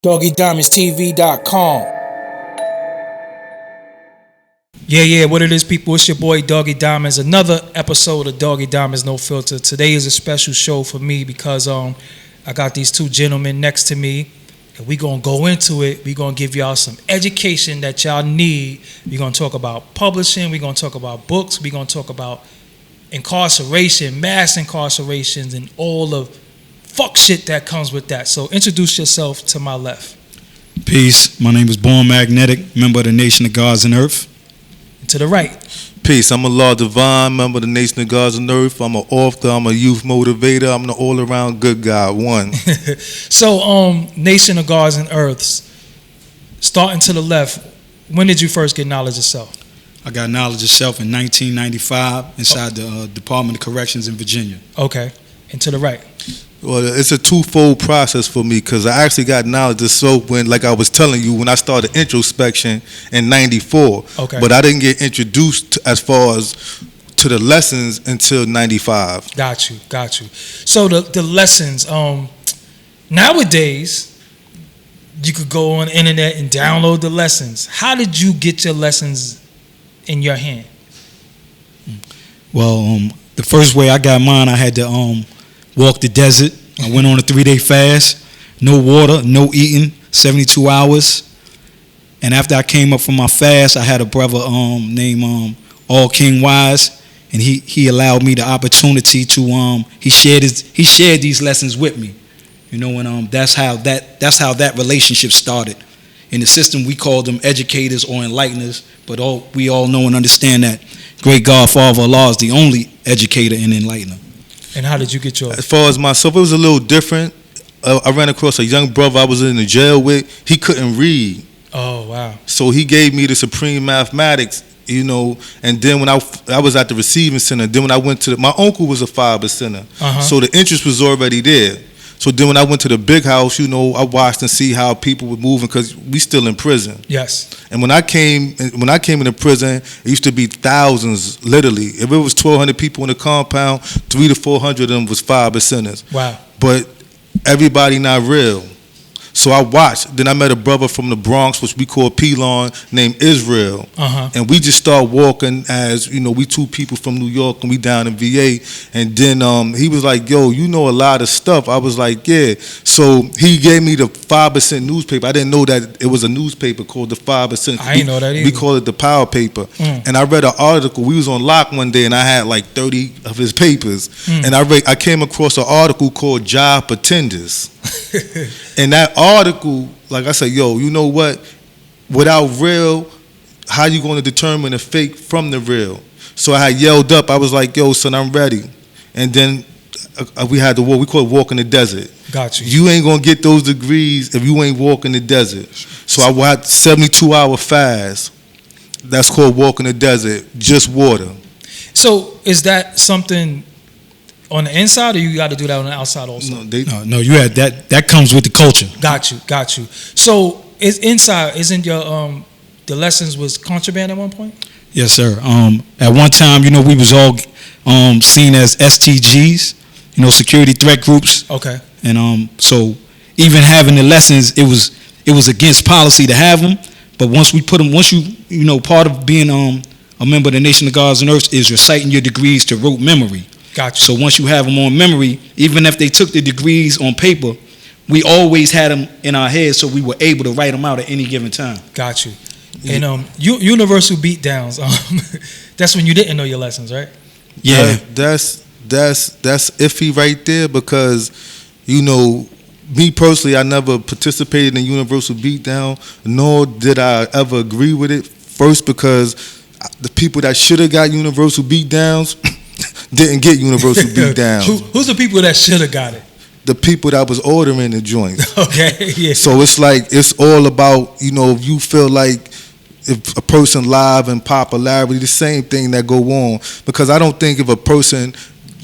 DoggieDiamondsTV.com. Yeah, what it is, people, it's your boy Doggie Diamonds. Another episode of Doggie Diamonds No Filter. Today is a special show for me because I got these two gentlemen next to me, and we gonna go into it. We gonna give y'all some education that y'all need. We gonna talk about publishing. We gonna talk about books. We gonna talk about incarceration, mass incarcerations, and all the fuck shit that comes with that. So introduce yourself to my left. Peace. My name is Born Magnetic, member of the Nation of Gods and Earth. To the right. Peace. I'm a Law Divine, member of the Nation of Gods and Earth. I'm an author. I'm a youth motivator. I'm an all-around good guy. One. So, Nation of Gods and Earths, starting to the left, when did you first get knowledge of self? I got knowledge of self in 1995 inside the Department of Corrections in Virginia. Okay. And to the right. Well, it's a twofold process for me because I actually got knowledge of self when, like I was telling you, when I started introspection in '94. Okay. But I didn't get introduced as far as to the lessons until '95. Got you. So the lessons, nowadays, you could go on the internet and download the lessons. How did you get your lessons in your hand? Well, the first way I got mine, I had to walk the desert. I went on a 3-day fast, no water, no eating, 72 hours. And after I came up from my fast, I had a brother named All King Wise, and he allowed me the opportunity to he shared these lessons with me, you know, and that's how that relationship started. In the system, we call them educators or enlighteners, but we all know and understand that Great God Father Allah is the only educator and enlightener. And how did you get yours? As far as myself, it was a little different. I ran across a young brother I was in the jail with. He couldn't read. Oh, wow. So he gave me the supreme mathematics, you know, and then when I was at the receiving center, then when I went to my uncle was a fiber center. So the interest was already there. So then when I went to the big house, you know, I watched and see how people were moving because we still in prison. Yes. And when I came into prison, it used to be thousands, literally. If it was 1,200 people in the compound, 300 to 400 of them was fiber centers. Wow. But everybody not real. So I watched. Then I met a brother from the Bronx, which we call Pelon, named Israel. And we just started walking as, you know, we two people from New York and we down in VA. And then he was like, yo, you know a lot of stuff. I was like, yeah. So he gave me the 5% newspaper. I didn't know that it was a newspaper called the 5%. I didn't know that either. We call it the Power Paper. And I read an article. We was on lock one day and I had like 30 of his papers. And I came across an article called Job Pretenders. And that article, like I said, yo, you know what? Without real, how you going to determine the fake from the real? So I had yelled up. I was like, yo, son, I'm ready. And then we had to walk. We call it walk in the desert. Got you. You ain't going to get those degrees if you ain't walking the desert. So I watched 72-hour fast. That's called walk in the desert, just water. So is that something on the inside, or you got to do that on the outside also? No, you had that comes with the culture. Got you. So is inside, isn't your the lessons was contraband at one point? Yes, sir. At one time, you know, we was all seen as STGs, you know, security threat groups. Okay. And so even having the lessons, it was against policy to have them. But once we put them, you know, part of being a member of the Nation of Gods and Earth is reciting your degrees to rote memory. Gotcha. So once you have them on memory, even if they took the degrees on paper, we always had them in our heads, so we were able to write them out at any given time. Got you. And universal beatdowns. That's when you didn't know your lessons, right? Yeah. That's iffy right there because, you know, me personally, I never participated in universal beatdown, nor did I ever agree with it. First, because the people that should have got universal beatdowns didn't get universal beatdowns. Who's the people that should have got it? The people that was ordering the joints. Okay, yeah. So it's like, it's all about, you know, if you feel like if a person live in popularity, the same thing that go on. Because I don't think if a person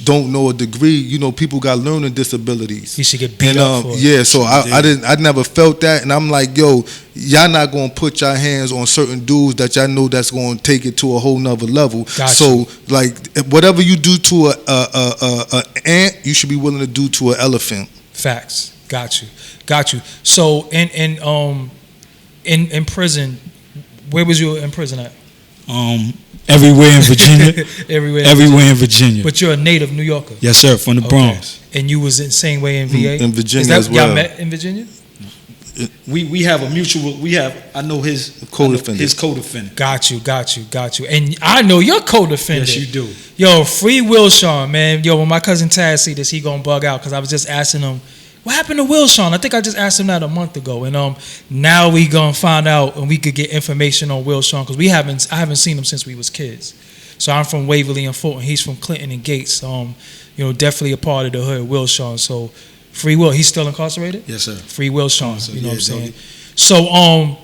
don't know a degree, you know, people got learning disabilities. You should get beat up for it. Yeah, so I never felt that, and I'm like, yo, y'all not gonna put your hands on certain dudes that y'all know that's gonna take it to a whole nother level. Gotcha. So like, whatever you do to a ant, you should be willing to do to an elephant. Facts. Got you. So in prison, where was you in prison at? Everywhere in Virginia. Everywhere in Virginia. But you're a native New Yorker. Yes, sir, from the Bronx. And you was in the same way in VA? In Virginia as well. Y'all met in Virginia? We have a mutual. I know his co-defendant. His co-defendant. Got you. And I know your co-defendant. Yes, you do. Yo, free Wilshawn, man. Yo, when my cousin Taz see this, he gonna bug out because I was just asking him, what happened to Wilshawn? I think I just asked him that a month ago, and now we gonna find out and we could get information on Wilshawn because I haven't seen him since we was kids. So I'm from Waverly and Fulton. He's from Clinton and Gates. Definitely a part of the hood, Wilshawn. So free Will. He's still incarcerated? Yes, sir. Free Wilshawn. Yes, sir. You know what I'm saying? So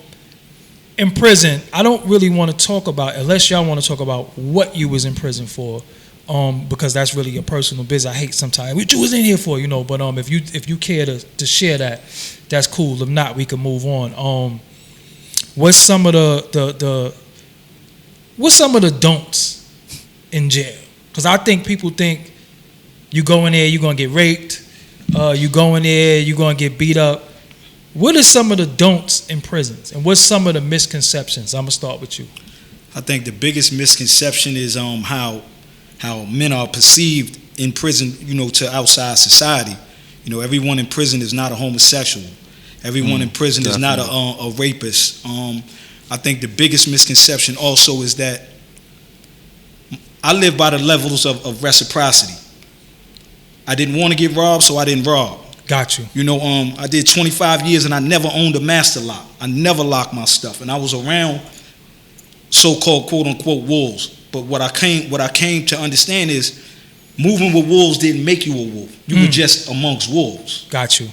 in prison, I don't really want to talk about, unless y'all want to talk about what you was in prison for, because that's really your personal business. I hate sometimes what you was in here for, But if you care to share that, that's cool. If not, we can move on. What's some of the don'ts in jail? Because I think people think you go in there, you're gonna get raped. You go in there, you're gonna get beat up. What are some of the don'ts in prisons, and what's some of the misconceptions? I'm gonna start with you. I think the biggest misconception is how men are perceived in prison, to outside society. Everyone in prison is not a homosexual. Everyone in prison is not a rapist. I think the biggest misconception also is that I live by the levels of reciprocity. I didn't want to get robbed, so I didn't rob. Got you. I did 25 years and I never owned a master lock. I never locked my stuff, and I was around so-called quote-unquote wolves. But what I came to understand is moving with wolves didn't make you a wolf. You were just amongst wolves. Got you.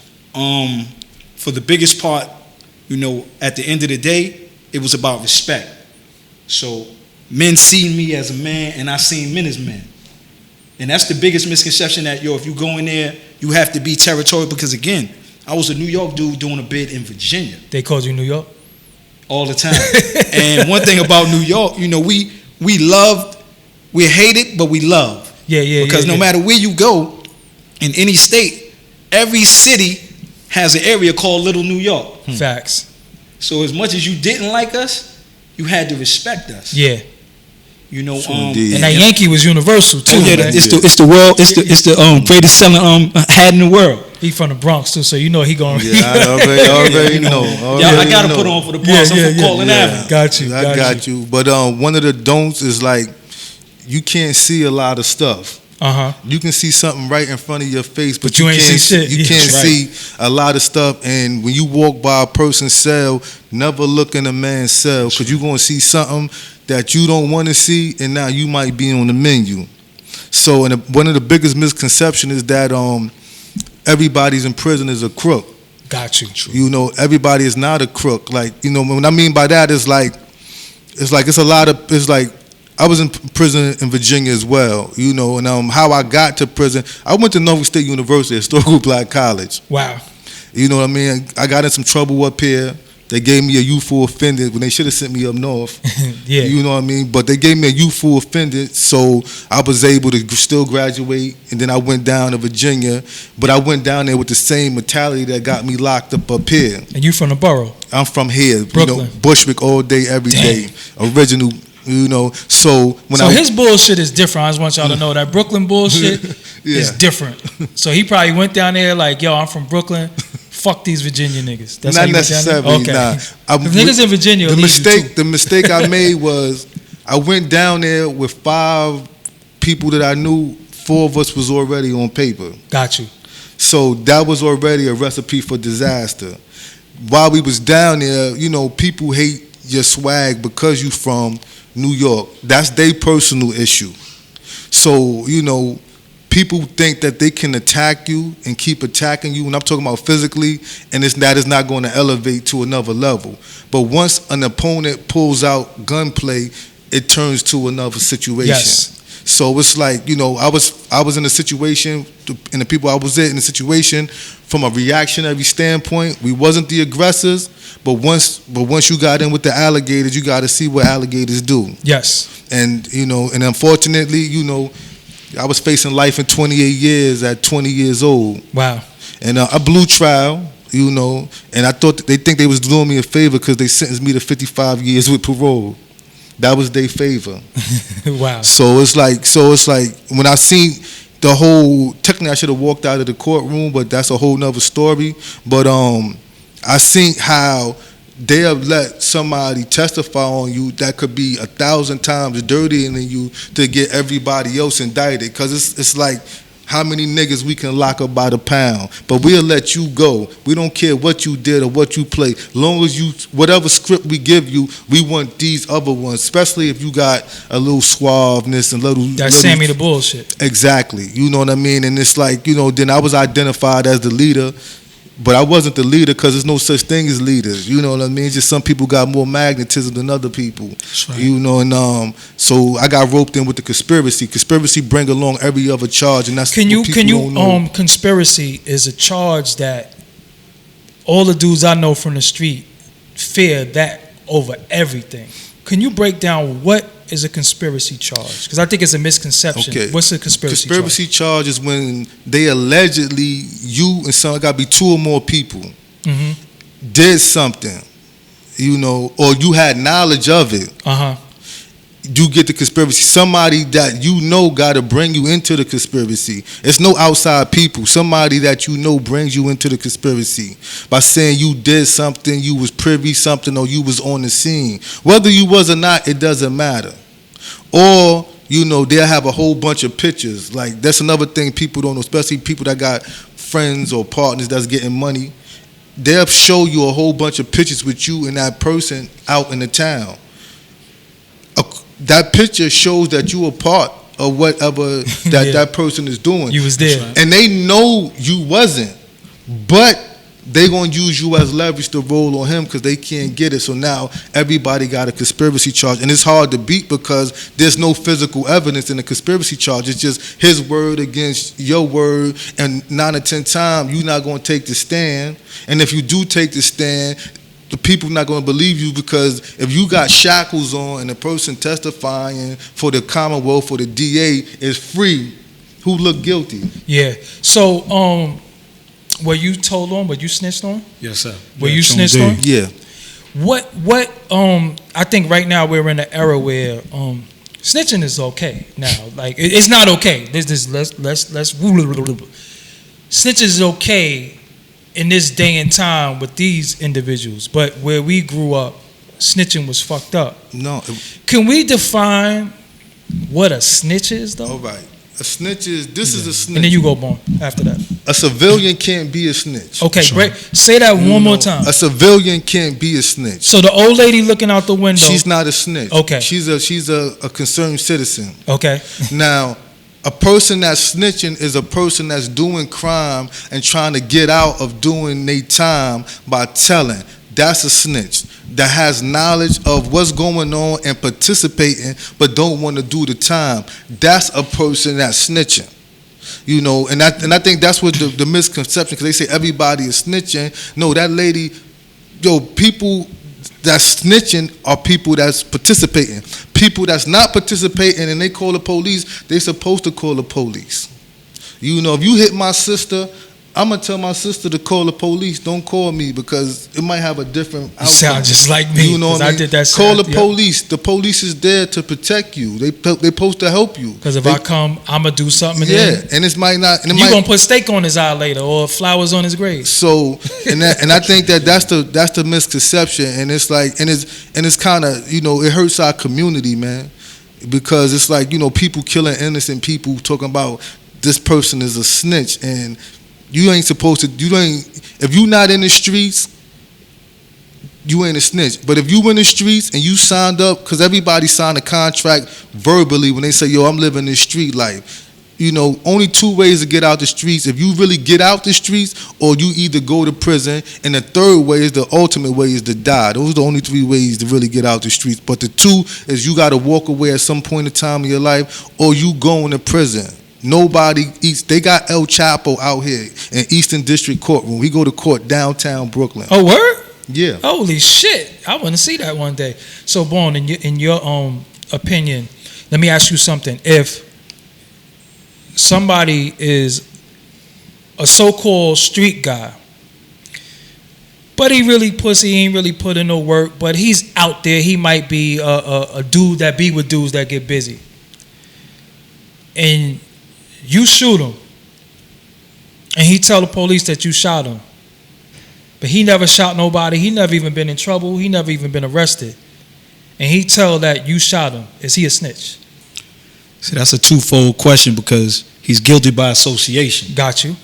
For the biggest part, at the end of the day, it was about respect. So men see me as a man, and I seen men as men. And that's the biggest misconception, that, if you go in there, you have to be territorial. Because, again, I was a New York dude doing a bid in Virginia. They called you New York? All the time. And one thing about New York, we hated, but we love. Yeah. Because no matter where you go, in any state, every city has an area called Little New York. Facts. So as much as you didn't like us, you had to respect us. Yeah. And that Yankee was universal too. It's the greatest selling hat in the world. He from the Bronx too, so he going. Yeah, I already know. I gotta put on for the Bronx. I'm from Cortland Avenue. Got you. I got you. But one of the don'ts is you can't see a lot of stuff. You can see something right in front of your face, but you ain't can't see shit. You can't see a lot of stuff. And when you walk by a person's cell, never look in a man's cell, because you're gonna see something that you don't want to see, and now you might be on the menu. So, one of the biggest misconceptions is that everybody's in prison is a crook. Got you. Everybody is not a crook. What I mean by that is I was in prison in Virginia as well, and how I got to prison, I went to Norfolk State University, historical black college. Wow. You know what I mean? I got in some trouble up here. They gave me a youthful offended when they should have sent me up north. Yeah. You know what I mean? But they gave me a youthful offended, so I was able to still graduate, and then I went down to Virginia, but I went down there with the same mentality that got me locked up here. And you from the borough? I'm from here. Brooklyn. Bushwick all day, every day. Original. So his bullshit is different. I just want y'all to know that Brooklyn bullshit is different. So he probably went down there yo, I'm from Brooklyn. Fuck these Virginia niggas. That's not necessarily. Okay. Nah. Niggas in Virginia. The mistake I made was I went down there with 5 people that I knew. 4 of us was already on paper. Got you. So that was already a recipe for disaster. While we was down there, people hate your swag because you from New York. That's their personal issue. So, people think that they can attack you and keep attacking you, and I'm talking about physically, and that is not going to elevate to another level. But once an opponent pulls out gunplay, it turns to another situation. Yes. So it's I was in a situation, and the people I was in a situation, from a reactionary standpoint, we wasn't the aggressors, but once you got in with the alligators, you got to see what alligators do. Yes. And and unfortunately, I was facing life in 28 years at 20 years old. Wow. And I blew trial, you know, and I thought they think they was doing me a favor because they sentenced me to 55 years with parole. That was their favor. Wow. So it's like when I seen the whole, technically I should have walked out of the courtroom, but that's a whole nother story. But I seen how they have let somebody testify on you that could be 1,000 times dirtier than you to get everybody else indicted. Because it's like, how many niggas we can lock up by the pound, but we'll let you go. We don't care what you did or what you played. Long as you, whatever script we give you, we want these other ones, especially if you got a little suaveness and little Sammy the bullshit. Exactly. You know what I mean? And it's like, you know, then I was identified as the leader, but I wasn't the leader because there's no such thing as leaders. You know what I mean? Just some people got more magnetism than other people. That's right. You know, and so I got roped in with the conspiracy. Conspiracy bring along every other charge, and that's what people don't know. Conspiracy is a charge that all the dudes I know from the street fear that over everything. Can you break down what is a conspiracy charge? Because I think it's a misconception. Okay. What's a conspiracy charge? Conspiracy charge is when they allegedly, you and some, got to be two or more people, did something, you know, or you had knowledge of it. You get the conspiracy. Somebody that you know got to bring you into the conspiracy. It's no outside people. Somebody that you know brings you into the conspiracy by saying you did something, you was privy something, or you was on the scene. Whether you was or not, it doesn't matter. Or, you know, they'll have a whole bunch of pictures. Like, that's another thing people don't know, especially people that got friends or partners that's getting money. They'll show you a whole bunch of pictures with you and that person out in the town. That picture shows that you were part of whatever that person is doing. You was there. And they know you wasn't. But they going to use you as leverage to roll on him because they can't get it. So now everybody got a conspiracy charge. And it's hard to beat because there's no physical evidence in a conspiracy charge. It's just his word against your word. And 9 or 10 times, you're not going to take the stand. And if you do take the stand, the people not going to believe you because if you got shackles on and the person testifying for the Commonwealth, for the DA is free, who look guilty? Yeah. So, were you told on? Were you snitched on? Yes, sir. Were you snitched on? Yeah. What? I think right now we're in an era where snitching is okay now. Like it's not okay. Let's snitching is okay in this day and time with these individuals, but where we grew up, snitching was fucked up. No. Can we define what a snitch is, though? All right. A snitch is, is a snitch. And then you go, Bon, after that. A civilian can't be a snitch. Okay, great. Say that one more time. A civilian can't be a snitch. So the old lady looking out the window. She's not a snitch. Okay. She's a concerned citizen. Okay. Now, a person that's snitching is a person that's doing crime and trying to get out of doing their time by telling. That's a snitch that has knowledge of what's going on and participating but don't want to do the time. That's a person that's snitching. You know, and I think that's what the misconception, because they say everybody is snitching. No, that lady, people that's snitching are people that's participating. People that's not participating and they call the police, they supposed to call the police. You know, if you hit my sister, I'm going to tell my sister to call the police. Don't call me because it might have a different outcome. You sound just like me. You know what I mean? did that. Call the police. The police is there to protect you. They supposed to help you. Because if I come, I'm going to do something. And it might not. And you're going to put steak on his eye later or flowers on his grave. So, and I think that's the misconception. And it's like, and it's kind of, you know, it hurts our community, man. Because it's like, you know, people killing innocent people, talking about this person is a snitch, and you ain't supposed to. If you not in the streets, you ain't a snitch. But if you in the streets and you signed up, because everybody signed a contract verbally when they say, "Yo, I'm living this street life." You know, only 2 ways to get out the streets. If you really get out the streets, or you either go to prison, and the third way is the ultimate way is to die. Those are the only 3 ways to really get out the streets. But the 2 is you got to walk away at some point in time in your life, or you going to prison. Nobody eats. They got El Chapo out here in Eastern District Courtroom. We go to court downtown Brooklyn. Oh, word? Yeah. Holy shit! I want to see that one day. So, Bon, in your opinion, let me ask you something. If somebody is a so-called street guy. But he ain't really put in no work, but he's out there. He might be a dude that be with dudes that get busy. And you shoot him. And he tell the police that you shot him. But he never shot nobody. He never even been in trouble. He never even been arrested. And he tell that you shot him. Is he a snitch? See, that's a twofold question because he's guilty by association. Got you.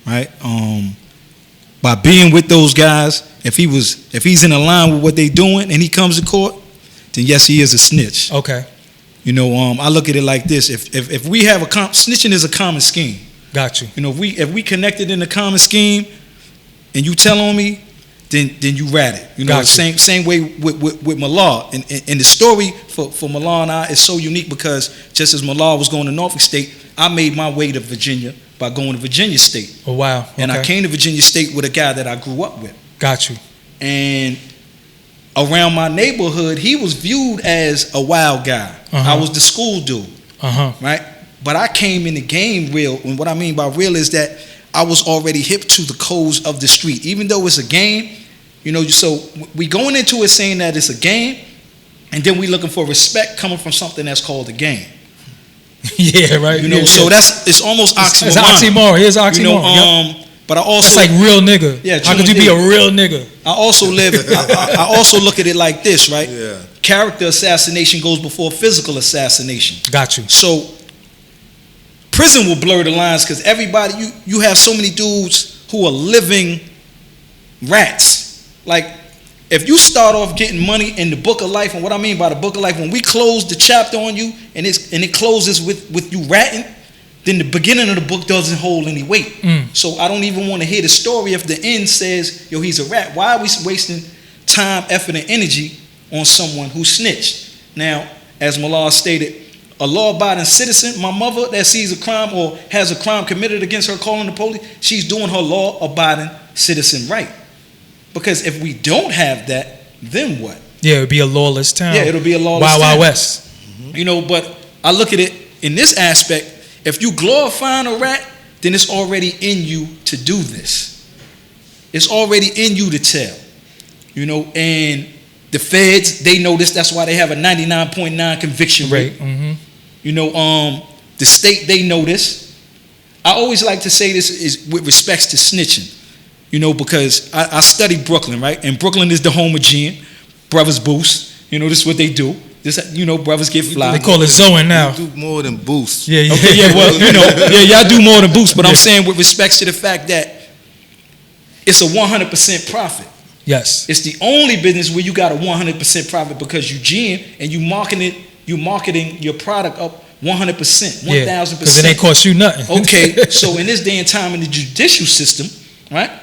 Right? By being with those guys, if he's in line with what they doing and he comes to court, then yes, he is a snitch. Okay. You know, I look at it like this: if we have snitching is a common scheme. Got you. You know, if we connected in a common scheme, and you tell on me, then you rat it. You know, same way with Mallah. And the story for Mallah and I is so unique because just as Mallah was going to Norfolk State, I made my way to Virginia by going to Virginia State. Oh, wow. Okay. And I came to Virginia State with a guy that I grew up with. Got you. And around my neighborhood, he was viewed as a wild guy. Uh-huh. I was the school dude. Uh-huh. Right? But I came in the game real, and what I mean by real is that I was already hip to the codes of the street. Even though it's a game, you know, so we going into it saying that it's a game, and then we looking for respect coming from something that's called a game. Yeah, right. You know, so it's almost oxymoron. It's oxymoron. Here's oxymoron. You know, but I also it's like real nigga. Yeah, how could you be a real nigga? I also I also look at it like this, right? Yeah. Character assassination goes before physical assassination. Got you. So prison will blur the lines because everybody, you have so many dudes who are living rats. Like, if you start off getting money in the book of life, and what I mean by the book of life, when we close the chapter on you and it closes with you ratting, then the beginning of the book doesn't hold any weight. So I don't even want to hear the story if the end says, yo, he's a rat. Why are we wasting time, effort, and energy on someone who snitched? Now, as Mallah stated, a law-abiding citizen, my mother that sees a crime or has a crime committed against her calling the police, she's doing her law-abiding citizen right. Because if we don't have that, then what? Yeah, it would be a lawless town. Yeah, it'll be a lawless town. Wild West. Mm-hmm. You know, but I look at it in this aspect. If you glorifying a rat, then it's already in you to do this. It's already in you to tell. You know, and the feds, they know this. That's why they have a 99.9 conviction rate. Mm-hmm. You know, the state, they know this. I always like to say this is with respects to snitching. You know, because I study Brooklyn, right? And Brooklyn is the home of Gin. Brothers boost. You know, this is what they do. This, you know, brothers get fly. They call it Zoing now. You do more than boost. Yeah, yeah. Okay, yeah, well, you know, yeah, y'all do more than boost. But I'm saying with respects to the fact that it's a 100% profit. Yes. It's the only business where you got a 100% profit because you Gin and you marketing your product up 100%, 1,000%. Because it ain't cost you nothing. Okay, so in this day and time in the judicial system, right?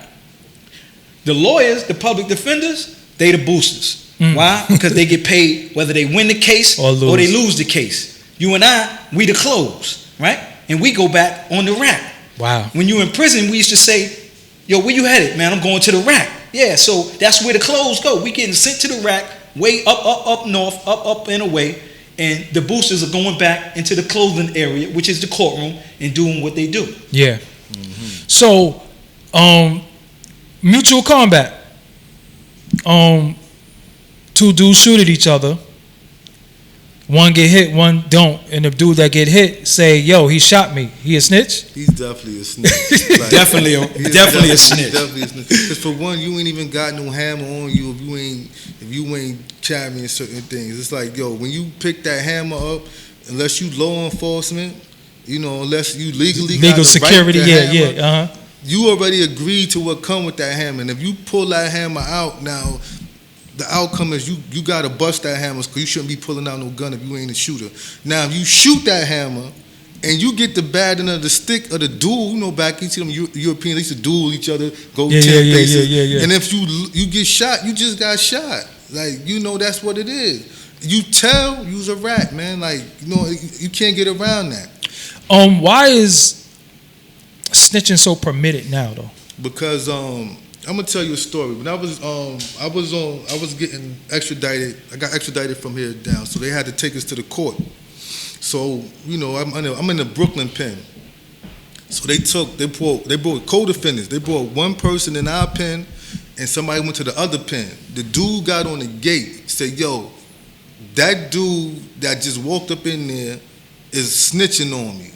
The lawyers, the public defenders, they the boosters. Why? Because they get paid whether they win the case or they lose the case. You and I, we the close, right? And we go back on the rack. Wow. When you in prison, we used to say, yo, where you headed, man? I'm going to the rack. Yeah, so that's where the clothes go. We getting sent to the rack, way up north, up and away. And the boosters are going back into the clothing area, which is the courtroom, and doing what they do. Yeah. Mm-hmm. So, mutual combat. Two dudes shoot at each other. One get hit, one don't. And the dude that get hit say, yo, he shot me. He a snitch? He's definitely a snitch. Like, definitely a snitch. Definitely a snitch. Because for one, you ain't even got no hammer on you if you ain't championing certain things. It's like, yo, when you pick that hammer up, unless you law enforcement, you know, unless you legally got the security, right to hammer, uh-huh. You already agreed to what come with that hammer. And if you pull that hammer out now, the outcome is you got to bust that hammer because you shouldn't be pulling out no gun if you ain't a shooter. Now, if you shoot that hammer and you get the bad end of the stick or the duel, you know, back you see them Europeans, they used to duel each other, go 10 paces. Yeah. And if you get shot, you just got shot. Like, you know, that's what it is. You tell, you's a rat, man. Like, you know, you can't get around that. Why is snitching so permitted now, though? Because I'm gonna tell you a story. When I was getting extradited. I got extradited from here down, so they had to take us to the court. So, you know, I'm in the Brooklyn pen. So they brought co-defendants. They brought one person in our pen, and somebody went to the other pen. The dude got on the gate, said, "Yo, that dude that just walked up in there is snitching on me."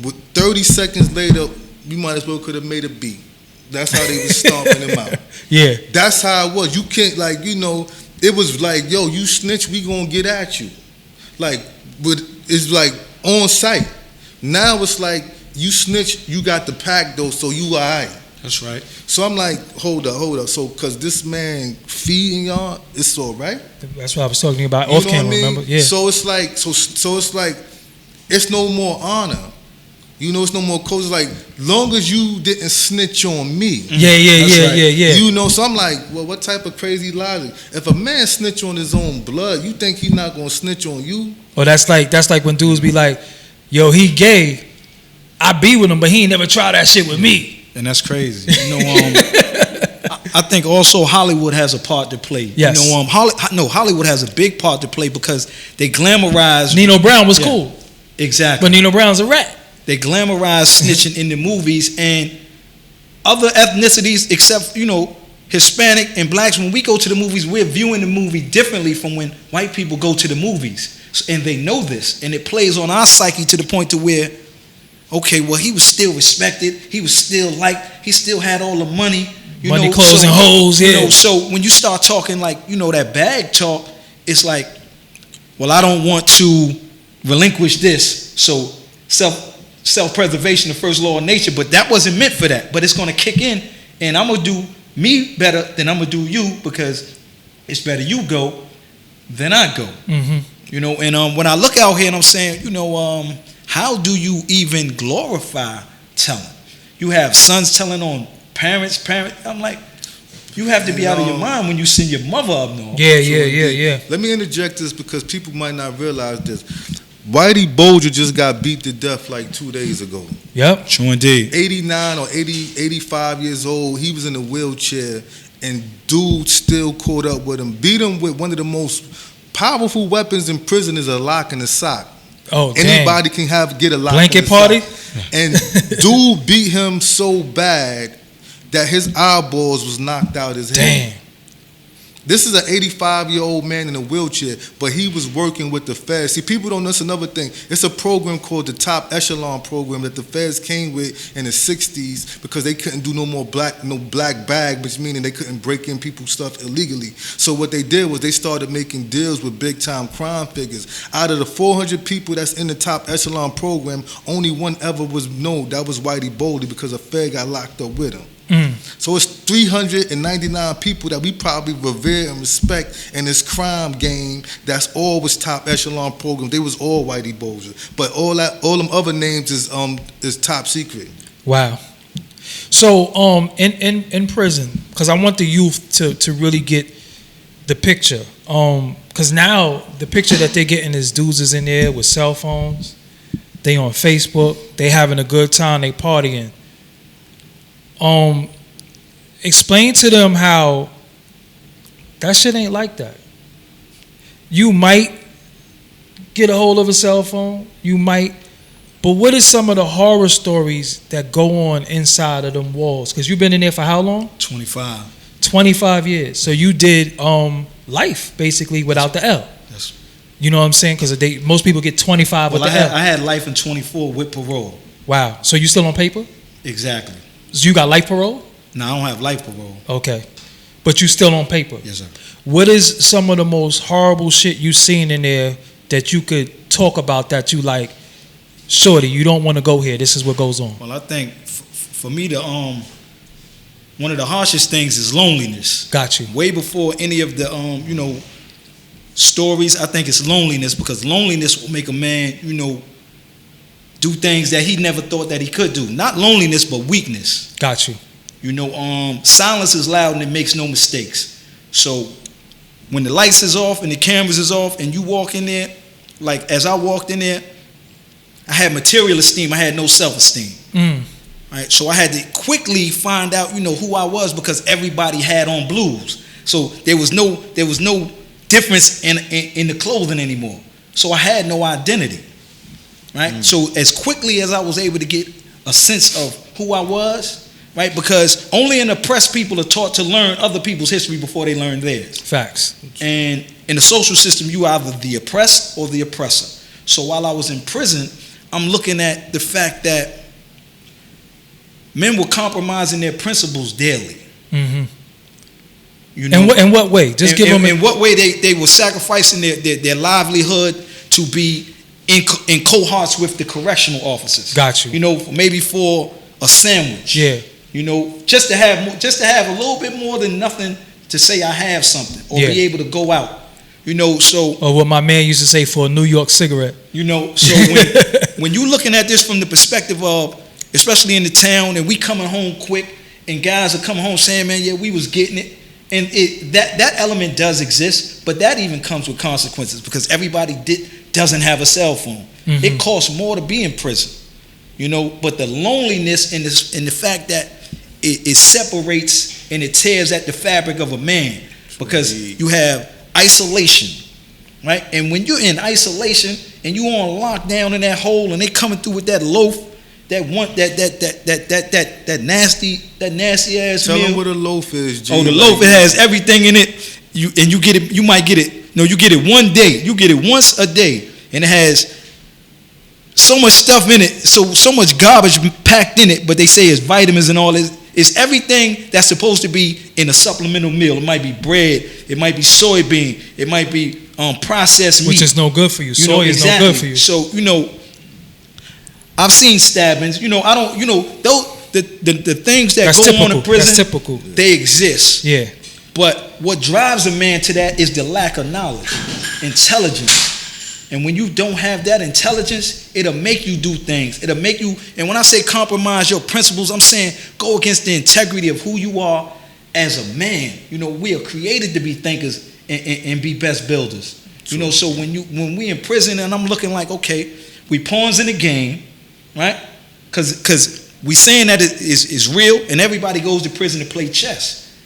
With 30 seconds later, you might as well could have made a beat. That's how they was stomping him out. Yeah. That's how it was. You can't, like, you know, it was like, yo, you snitch, we gonna get at you. Like, but it's like on site. Now it's like, you snitch, you got the pack though, so you all right. That's right. So I'm like, hold up. So, cause this man feeding y'all, it's all right. That's what I was talking about off camera, remember? Yeah. So it's like, so it's like, it's no more honor. You know, it's no more cause. Like, long as you didn't snitch on me. Yeah. You know, so I'm like, well, what type of crazy logic? If a man snitch on his own blood, you think he's not gonna snitch on you? Or that's like when dudes be like, yo, he gay. I be with him, but he ain't never tried that shit with me. And that's crazy. You know, I think also Hollywood has a part to play. Yes. You know, Hollywood has a big part to play because they glamorize. Nino Brown was cool. Exactly. But Nino Brown's a rat. They glamorize snitching in the movies, and other ethnicities except, you know, Hispanic and blacks, when we go to the movies, we're viewing the movie differently from when white people go to the movies. And they know this, and it plays on our psyche to the point to where, okay, well, he was still respected. He was still liked. He still had all the money. Money, clothes, and hoes, yeah. You know, so when you start talking like, you know, that bag talk, it's like, well, I don't want to relinquish this. So self-preservation, the first law of nature, but that wasn't meant for that. But it's going to kick in, and I'm going to do me better than I'm going to do you, because it's better you go than I go. Mm-hmm. You know, and when I look out here and I'm saying, you know, how do you even glorify telling? You have sons telling on parents. I'm like, you have to be out of your mind when you send your mother up north. Yeah. Let me interject this because people might not realize this. Whitey Bulger just got beat to death like 2 days ago. Yep. True indeed. 89 or 85 years old. He was in a wheelchair, and dude still caught up with him. Beat him with one of the most powerful weapons in prison is a lock and a sock. Oh, anybody can get a lock blanket and a party. Sock. And dude beat him so bad that his eyeballs was knocked out his head. Damn. This is an 85-year-old man in a wheelchair, but he was working with the feds. See, people don't know, that's another thing. It's a program called the Top Echelon Program that the feds came with in the 60s because they couldn't do no black bag, which meaning they couldn't break in people's stuff illegally. So what they did was they started making deals with big-time crime figures. Out of the 400 people that's in the Top Echelon Program, only one ever was known. That was Whitey Bulger, because a fed got locked up with him. So it's 399 people that we probably revere and respect in this crime game. That's all was Top Echelon Program. They was all Whitey Bulger, but all them other names is top secret. Wow. So in prison, because I want the youth to really get the picture. Because now the picture that they're getting is dudes is in there with cell phones. They on Facebook. They having a good time. They partying. Explain to them how that shit ain't like that. You might get a hold of a cell phone, but what is some of the horror stories that go on inside of them walls? Because you've been in there for how long? 25 years. So you did life basically without the L. Yes. You know what I'm saying? Because most people get 25 with the L. I had life in 24 with parole. Wow. So you still on paper? Exactly. So you got life parole? No, I don't have life parole. Okay. But you still on paper? Yes, sir. What is some of the most horrible shit you've seen in there that you could talk about that you like, shorty, you don't want to go here, this is what goes on? Well, I think for me, one of the harshest things is loneliness. Got you. Way before any of the, stories, I think it's loneliness, because loneliness will make a man, do things that he never thought that he could do. Not loneliness, but weakness. Got you. Silence is loud and it makes no mistakes. So when the lights is off and the cameras is off and you walk in there, like as I walked in there, I had material esteem. I had no self-esteem. Right? So I had to quickly find out, who I was, because everybody had on blues. So there was no difference in the clothing anymore. So I had no identity. right? So as quickly as I was able to get a sense of who I was, right? Because only an oppressed people are taught to learn other people's history before they learn theirs. Facts. And in the social system, you are either the oppressed or the oppressor. So while I was in prison, I'm looking at the fact that men were compromising their principles daily. Mm-hmm. You know, In what way? Just give them. In what way they were sacrificing their livelihood to be in cohorts with the correctional officers. Got you. You know, maybe for a sandwich. Yeah. You know, just to have a little bit more than nothing to say I have something or be able to go out. You know, so or what my man used to say, for a New York cigarette. You know, so when you're looking at this from the perspective of, especially in the town, and we coming home quick, and guys are coming home saying, man, yeah, we was getting it. And that element does exist, but that even comes with consequences because everybody doesn't have a cell phone. Mm-hmm. It costs more to be in prison, you know. But the loneliness and the fact that it separates and it tears at the fabric of a man because you have isolation, right? And when you're in isolation and you on lockdown in that hole and they coming through with that loaf, that nasty ass Tell meal. them what a loaf is, G. Oh, the loaf, it has everything in it. You get it, you might get it. No, you get it one day. You get it once a day. And it has so much stuff in it, so much garbage packed in it, but they say it's vitamins and all this. It's everything that's supposed to be in a supplemental meal. It might be bread, it might be soybean, it might be processed meat. Which is no good for you. Soy is no good for you. So, you know, I've seen stabbings. You know, I don't. You know, the things that that's go typical. on in prison, that's typical. They exist. Yeah. But what drives a man to that is the lack of knowledge, intelligence. And when you don't have that intelligence, it'll make you do things. It'll make you. And when I say compromise your principles, I'm saying go against the integrity of who you are as a man. You know, we are created to be thinkers and be best builders. You know, so when we in prison and I'm looking like, okay, we pawns in the game. Right? Because we saying that it is real, and everybody goes to prison to play chess.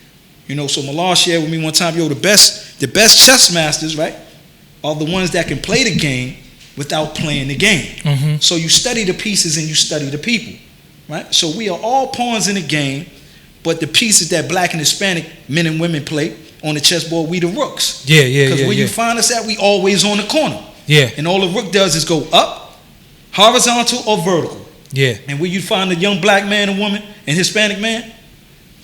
You know, so Mallah shared with me one time, the best chess masters, right, are the ones that can play the game without playing the game. Mm-hmm. So you study the pieces and you study the people, right? So we are all pawns in the game, but the pieces that black and Hispanic men and women play on the chessboard, we the rooks. Yeah. Because where you find us at, we always on the corner. Yeah. And all the rook does is go up, horizontal or vertical. Yeah. And where you find a young black man and woman and Hispanic man,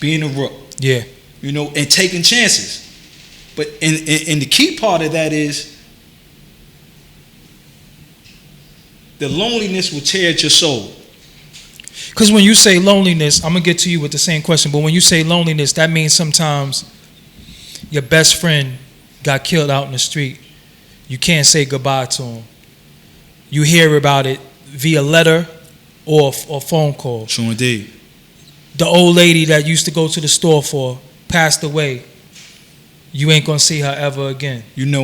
being a rook. Yeah. You know, and taking chances. But and the key part of that is the loneliness will tear at your soul. Because when you say loneliness, I'm going to get to you with the same question, but when you say loneliness, that means sometimes your best friend got killed out in the street. You can't say goodbye to him. You hear about it via letter or phone call. Sure indeed. The old lady that used to go to the store for passed away. You ain't gonna see her ever again. You know,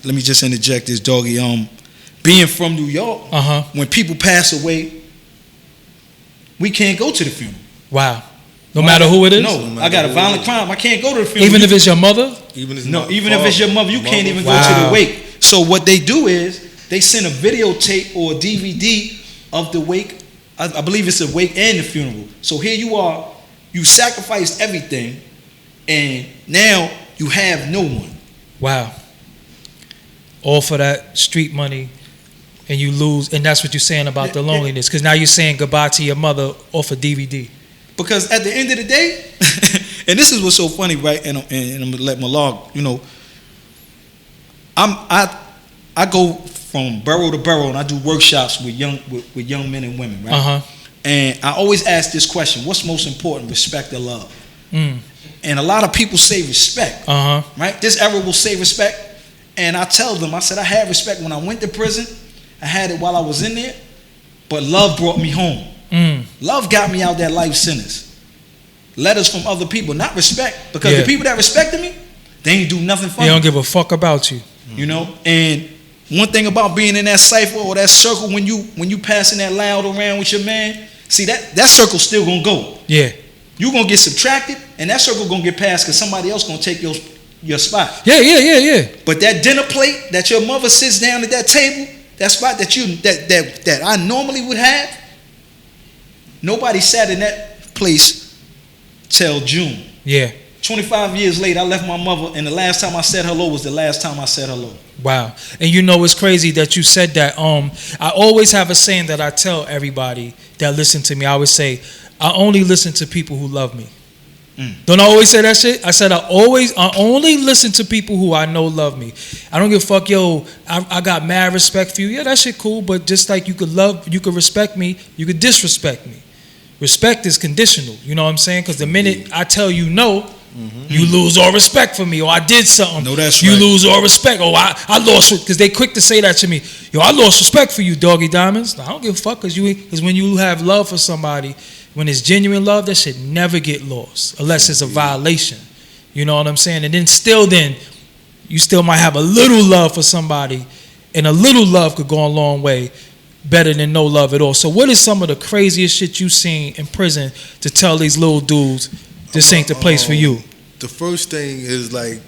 let me just interject this, doggy. Being from New York, when people pass away, we can't go to the funeral. Wow. No matter who it is? No, I got a violent crime. I can't go to the funeral. Even if it's your mother? Even if it's your mother, you can't even go to the wake. So what they do is they send a videotape or a DVD of the wake. I believe it's a wake and the funeral. So here you are, you sacrificed everything, and now you have no one. Wow. All for that street money, and you lose, and that's what you're saying about the loneliness, because now you're saying goodbye to your mother off a DVD. Because at the end of the day, and this is what's so funny, right? And I'm gonna let Mallah, you know, I go from borough to borough and I do workshops with young men and women, right? And I always ask this question: what's most important, respect or love? And a lot of people say respect, right? This era will say respect, and I tell them, I said I had respect when I went to prison. I had it while I was in there, but love brought me home. Love got me out that life sentence. Letters from other people, not respect, because the people that respected me, they ain't do nothing for me. They don't give a fuck about you. You know, and one thing about being in that cipher or that circle, when you passing that loud around with your man, see that circle's still gonna go. Yeah. You gonna get subtracted, and that circle gonna get passed because somebody else gonna take your spot. Yeah. But that dinner plate that your mother sits down at that table, that spot that I normally would have, nobody sat in that place till June. Yeah. 25 years later, I left my mother, and the last time I said hello was the last time I said hello. Wow. And you know, it's crazy that you said that. I always have a saying that I tell everybody that listen to me. I always say, I only listen to people who love me. Don't I always say that shit? I said I only listen to people who I know love me. I don't give a fuck, yo, I got mad respect for you. Yeah, that shit cool, but just like you could respect me, you could disrespect me. Respect is conditional, you know what I'm saying? Because the minute I tell you no, you lose all respect for me, or I did something. No, that's you right. lose all respect. Oh, I lost it, because they quick to say that to me. Yo, I lost respect for you, Doggie Diamonds. I don't give a fuck, because when you have love for somebody, when it's genuine love, that shit never get lost unless it's a violation. You know what I'm saying? And then you still might have a little love for somebody, and a little love could go a long way, better than no love at all. So what is some of the craziest shit you seen in prison to tell these little dudes this ain't the place for you? The first thing is like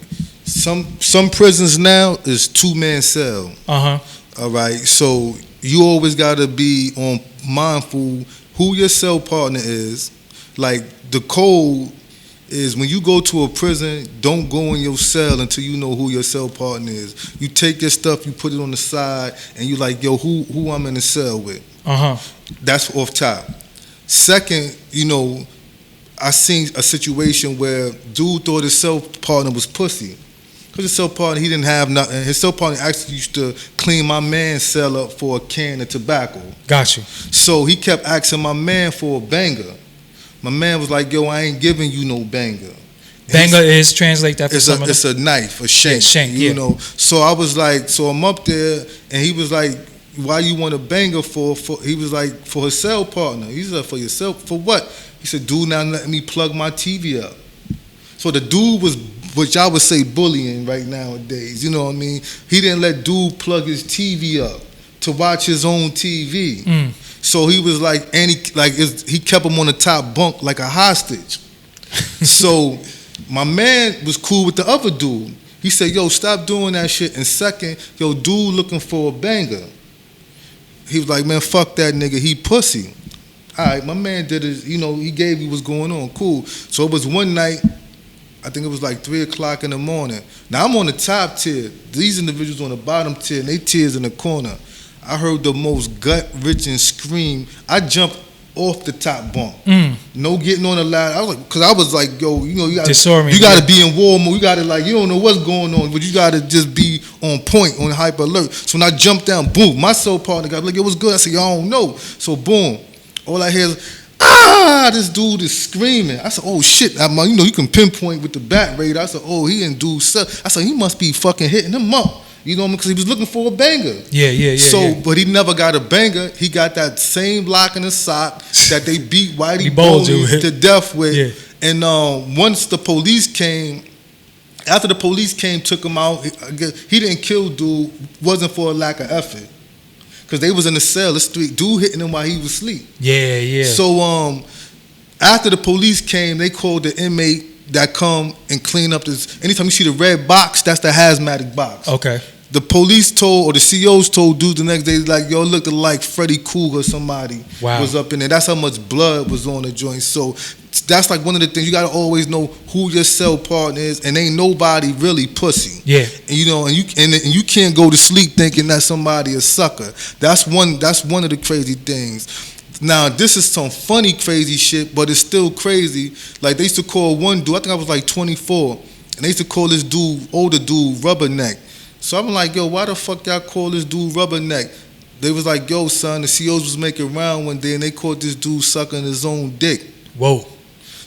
some prisons now is 2-man cell. All right, so you always gotta be on mindful who your cell partner is. Like the code is when you go to a prison, don't go in your cell until you know who your cell partner is. You take your stuff, you put it on the side, and you like, yo, who I'm in the cell with. That's off top. Second, you know, I seen a situation where dude thought his cell partner was pussy. Because his cell partner, he didn't have nothing. His cell partner actually used to clean my man's cell up for a can of tobacco. Got you. So he kept asking my man for a banger. My man was like, yo, I ain't giving you no banger. Banger is, translate that for someone. It's a knife, a shank. Yeah, shank, you know. So I was like, so I'm up there, and he was like, why you want a banger for? He was like, for his cell partner. He said, for yourself? For what? He said, dude, now let me plug my TV up. So the dude was, which I would say bullying right nowadays, you know what I mean? He didn't let dude plug his TV up to watch his own TV. So he was like, and he kept him on the top bunk like a hostage. So my man was cool with the other dude. He said, yo, stop doing that shit. And second, yo, dude looking for a banger. He was like, man, fuck that nigga, he pussy. All right, my man did his, you know, he gave you what's going on, cool. So it was one night, I think it was like 3 o'clock in the morning. Now I'm on the top tier. These individuals on the bottom tier, and they tears in the corner. I heard the most gut-wrenching scream. I jumped off the top bunk. No getting on the ladder. I was like, because I was like, yo, you know, you got to be in war mode. You got to like, you don't know what's going on, but you got to just be on point, on hyper alert. So when I jumped down, boom, my soul partner got like, yo, what's good? I said, yo, I don't know. So boom, all I hear is, this dude is screaming. I said, oh shit, you know, you can pinpoint with the bat radar. I said, oh, he didn't do stuff. I said, he must be fucking hitting him up. You know what I mean? Because he was looking for a banger. Yeah. So, but he never got a banger. He got that same block in the sock that they beat Whitey Bulger to death with. Yeah. And once the police came, after the police came, took him out, he didn't kill dude, wasn't for a lack of effort. Because they was in the cell, the street, dude hitting him while he was asleep. Yeah. So after the police came, they called the inmate that come and clean up this. Anytime you see the red box, that's the hazmatic box. Okay. The police told, or the COs told dudes the next day, like, yo, it looked like Freddy Krueger or somebody was up in there. That's how much blood was on the joint. So that's like one of the things, you gotta always know who your cell partner is, and ain't nobody really pussy. Yeah. And you know, and you can't go to sleep thinking that somebody a sucker. That's one of the crazy things. Now, this is some funny, crazy shit, but it's still crazy. Like, they used to call one dude, I think I was like 24, and they used to call this dude, older dude, Rubberneck. So I'm like, yo, why the fuck y'all call this dude Rubberneck? They was like, yo, son, the COs was making round one day, and they caught this dude sucking his own dick. Whoa.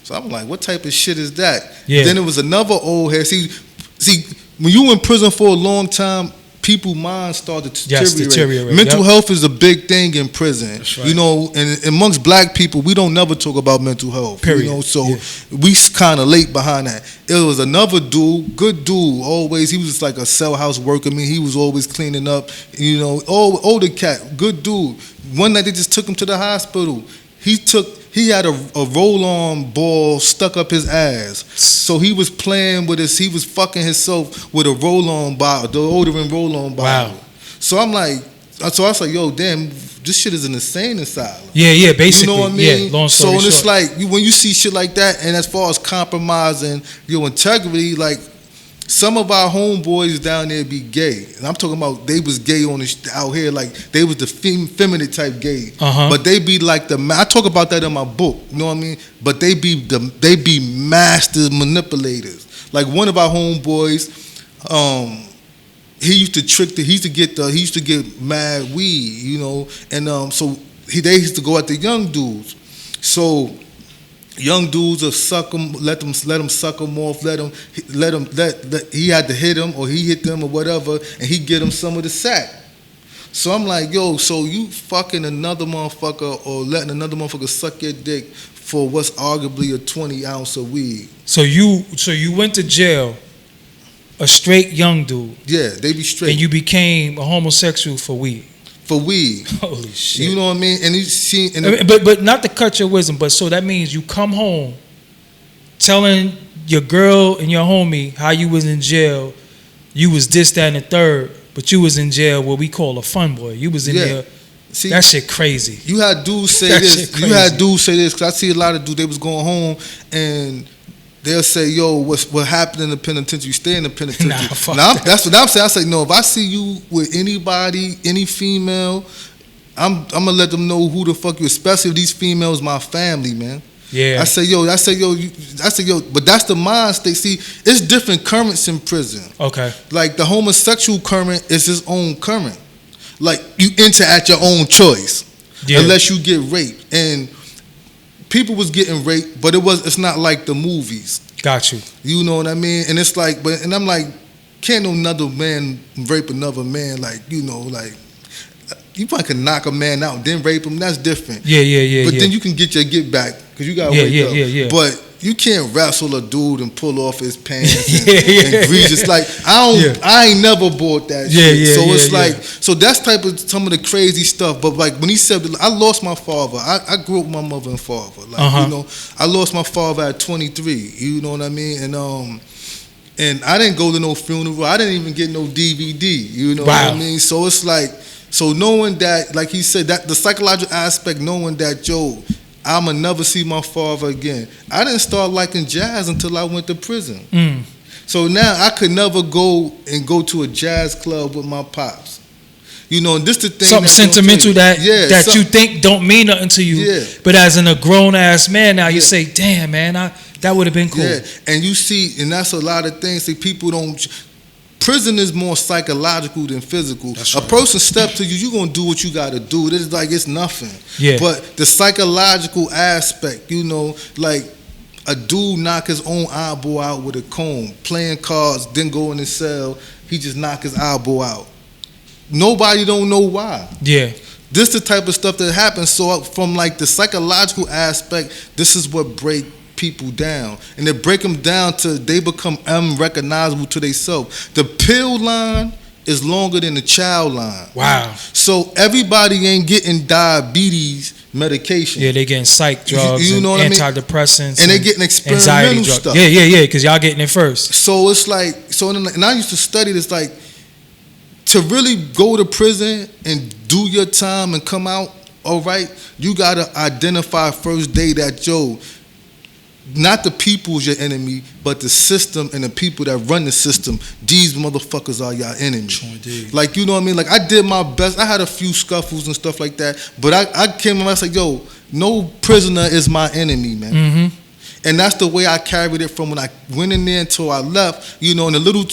So I'm like, what type of shit is that? Yeah. Then there was another old head. See, when you in prison for a long time, people's minds start to deteriorate. Mental health is a big thing in prison. That's right. You know, and amongst black people, we don't never talk about mental health. Period. You know, so we kind of late behind that. It was another dude, good dude, always. He was just like a cell house worker. I mean, he was always cleaning up. You know, older cat, good dude. One night they just took him to the hospital. He had a roll-on ball stuck up his ass. So he was playing with he was fucking himself with a roll-on bottle, the odorant roll-on bottle. Wow. So I'm like, So I was like, yo, damn, this shit is an insane asylum. Yeah, basically. You know what I mean? Yeah, long story so short. it's like when you see shit like that, and as far as compromising your integrity, like some of our homeboys down there be gay, and I'm talking about they was gay on out here, like they was the feminine type gay, but they be like I talk about that in my book. You know what I mean? But they be master manipulators. Like one of our homeboys, he used to get mad weed, you know, and so they used to go at the young dudes. So young dudes will suck them, let them suck them off, he had to hit them or he hit them or whatever, and he get them some of the sack. So I'm like, yo, so you fucking another motherfucker or letting another motherfucker suck your dick for what's arguably a 20 ounce of weed. So you went to jail, a straight young dude. Yeah, they be straight. And you became a homosexual for weed. For weed. Holy shit. You know what I mean? And but not to cut your wisdom, but so that means you come home telling your girl and your homie how you was in jail, you was this, that, and the third, but you was in jail what we call a fun boy. You was in there. See, that shit crazy. You had dudes say this. You had dudes say this, because I see a lot of dudes, they was going home and they'll say, yo, what happened in the penitentiary, stay in the penitentiary. That's what I'm saying. I say, no, if I see you with anybody, any female, I'm going to let them know who the fuck you, especially if these females my family, man. Yeah. I say, yo, but that's the mind state. See, it's different currents in prison. Okay. Like the homosexual current is his own current. Like you enter at your own choice, unless you get raped. And people was getting raped, but it's not like the movies. Got you. You know what I mean? And it's like, and I'm like, can't no another man rape another man? Like, you know, like you probably can knock a man out and then rape him. That's different. Yeah. But then you can get your get back because you got to wake up. Yeah. But you can't wrestle a dude and pull off his pants and grease. Like I ain't never bought that shit. So it's like, so that's type of some of the crazy stuff. But like when he said, I lost my father. I grew up with my mother and father. Like you know, I lost my father at 23. You know what I mean? And I didn't go to no funeral. I didn't even get no DVD. You know what I mean? So it's like, so knowing that, like he said, that the psychological aspect, knowing that, yo, I'ma never see my father again. I didn't start liking jazz until I went to prison. So now I could never go to a jazz club with my pops. You know, and this the thing. Something sentimental that you think don't mean nothing to you. Yeah. But as a grown ass man now, you say, damn man, that would have been cool. Yeah. And you see, and that's a lot of things that people don't. Prison is more psychological than physical. That's right. A person step to you, you're going to do what you got to do. It's like it's nothing. Yeah. But the psychological aspect, you know, like a dude knock his own eyeball out with a comb, playing cards, then go in his cell, he just knock his eyeball out. Nobody don't know why. Yeah. This the type of stuff that happens. So from like the psychological aspect, this is what break people down, and they break them down to they become unrecognizable to themselves. The pill line is longer than the child line. Wow. So everybody ain't getting diabetes medication. Yeah, they getting psych drugs, you know and antidepressants, and they getting experimental stuff. Yeah, because y'all getting it first. So it's like, and I used to study this, like to really go to prison and do your time and come out all right, you gotta identify first day that, yo, not the people's your enemy, but the system and the people that run the system. These motherfuckers are your enemy. Like, you know what I mean? Like, I did my best. I had a few scuffles and stuff like that, but I came and I was like, yo, no prisoner is my enemy, man. Mm-hmm. And that's the way I carried it from when I went in there until I left. You know, and the little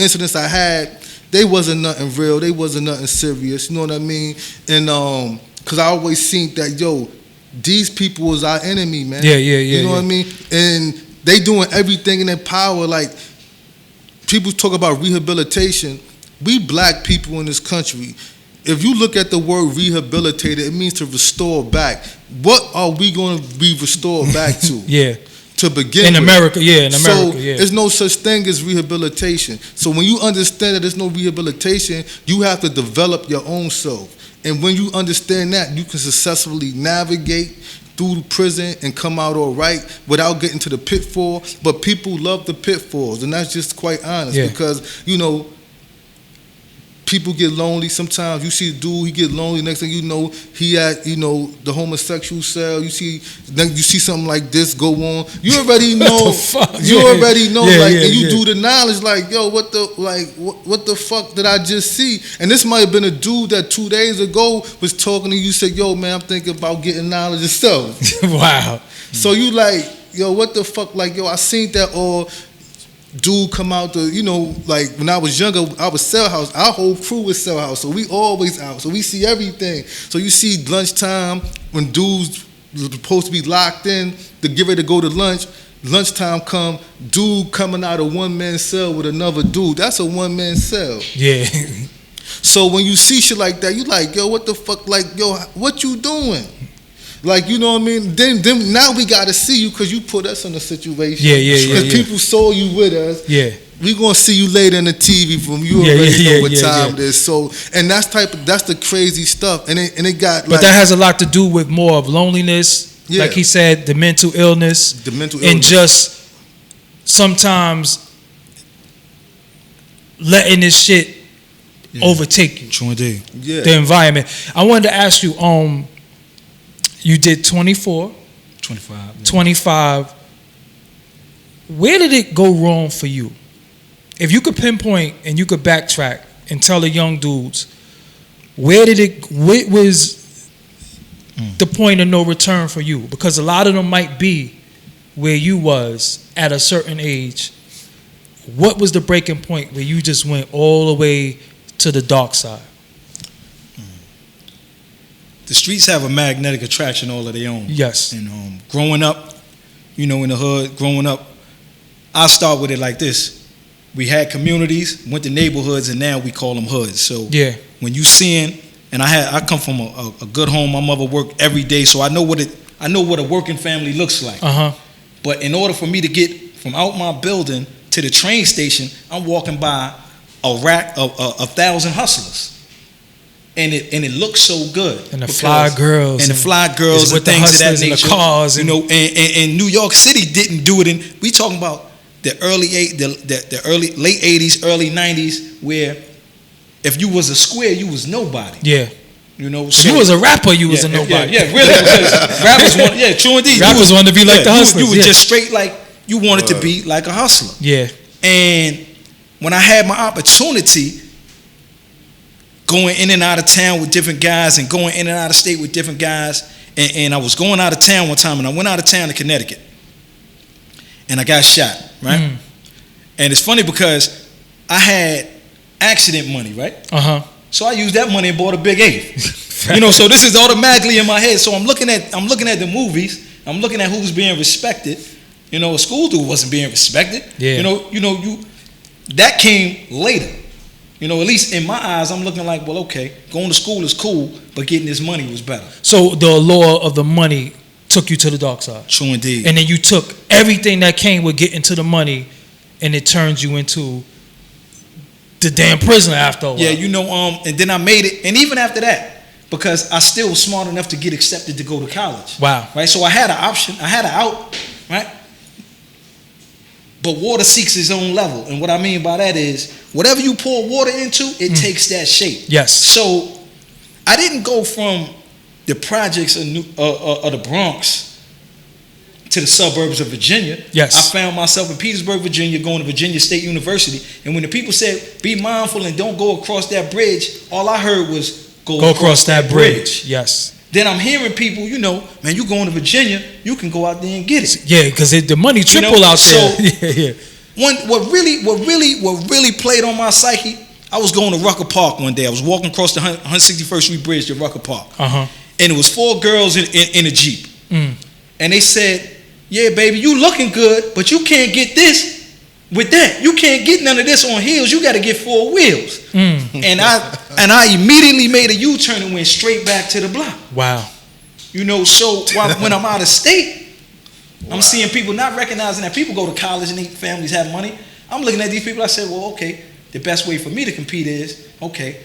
incidents I had, they wasn't nothing real. They wasn't nothing serious. You know what I mean? And because I always seen that, yo, these people was our enemy, man. Yeah. You know what I mean? And they doing everything in their power. Like, people talk about rehabilitation. We black people in this country, if you look at the word rehabilitated, it means to restore back. What are we going to be restored back to? To begin in with. America, So there's no such thing as rehabilitation. So when you understand that there's no rehabilitation, you have to develop your own self. And when you understand that, you can successfully navigate through prison and come out all right without getting to the pitfall. But people love the pitfalls, and that's just quite honest because, you know, people get lonely. Sometimes you see a dude, he get lonely. Next thing you know, he at the homosexual cell. You see something like this go on. You already know. You already know. And you do the knowledge. Like, yo, what the fuck did I just see? And this might have been a dude that 2 days ago was talking to you. Said, yo, man, I'm thinking about getting knowledge itself. Wow. So you like, yo, what the fuck? Like, yo, I seen that all. Dude come out like when I was younger, I was cell house. Our whole crew was cell house, so we always out. So we see everything. So you see lunchtime when dudes supposed to be locked in to get ready to go to lunch. Lunchtime come, dude coming out of one man cell with another dude. That's a one man cell. Yeah. So when you see shit like that, you like, yo, what the fuck? Like, yo, what you doing? Like, you know what I mean? Then now we got to see you because you put us in a situation. Yeah. Because people saw you with us. Yeah. We gonna see you later in the TV from you already know what time it is. So, and that's the crazy stuff. And it got. But that has a lot to do with more of loneliness. Yeah. Like he said, the mental illness. And just sometimes letting this shit overtake you. True indeed. Yeah. The environment. I wanted to ask you. You did 24. 25. Yeah. 25. Where did it go wrong for you? If you could pinpoint and you could backtrack and tell the young dudes, what was the point of no return for you? Because a lot of them might be where you was at a certain age. What was the breaking point where you just went all the way to the dark side? The streets have a magnetic attraction all of their own. Yes. And growing up, in the hood, I start with it like this. We had communities, went to neighborhoods, and now we call them hoods. So when you seeing, and I come from a good home. My mother worked every day, so I know what a working family looks like. But in order for me to get from out my building to the train station, I'm walking by a rack of 1,000 hustlers. And it looks so good. And the fly girls. And the fly girls and things of that nature. And the cars. And New York City didn't do it. We talking about the late 80s, early 90s, where if you was a square, you was nobody. Yeah. So you was a rapper, you was a nobody. Yeah, really. Rappers want, true indeed. Rappers wanted to be like the hustlers. You was just straight like, you wanted to be like a hustler. Yeah. And when I had my opportunity, going in and out of town with different guys and going in and out of state with different guys. And I was going out of town one time, and I went out of town to Connecticut. And I got shot, right? And it's funny because I had accident money, right? So I used that money and bought a big 8. So this is automatically in my head. So I'm looking at the movies. I'm looking at who's being respected. A school dude wasn't being respected. Yeah. That came later. At least in my eyes, I'm looking like, well, okay, going to school is cool, but getting this money was better. So the allure of the money took you to the dark side. True indeed. And then you took everything that came with getting to the money, and it turned you into the damn prisoner after a while. Yeah, and then I made it, and even after that, because I still was smart enough to get accepted to go to college. Wow. Right? So I had an option, I had an out, right? But water seeks its own level. And what I mean by that is, whatever you pour water into, it takes that shape. Yes. So I didn't go from the projects of the Bronx to the suburbs of Virginia. Yes. I found myself in Petersburg, Virginia, going to Virginia State University. And when the people said, be mindful and don't go across that bridge, all I heard was, go across that bridge. Yes. Then I'm hearing people, man, you going to Virginia, you can go out there and get it. Yeah, because the money triple out there. So what really played on my psyche, I was going to Rucker Park one day. I was walking across the 161st Street Bridge to Rucker Park. And it was 4 girls in a Jeep. And they said, yeah, baby, you looking good, but you can't get this with that. You can't get none of this on heels. You got to get 4 wheels. And I immediately made a U-turn and went straight back to the block. Wow. So when I'm out of state, I'm seeing people not recognizing that people go to college and their families have money. I'm looking at these people. I said, well, okay, the best way for me to compete is, okay,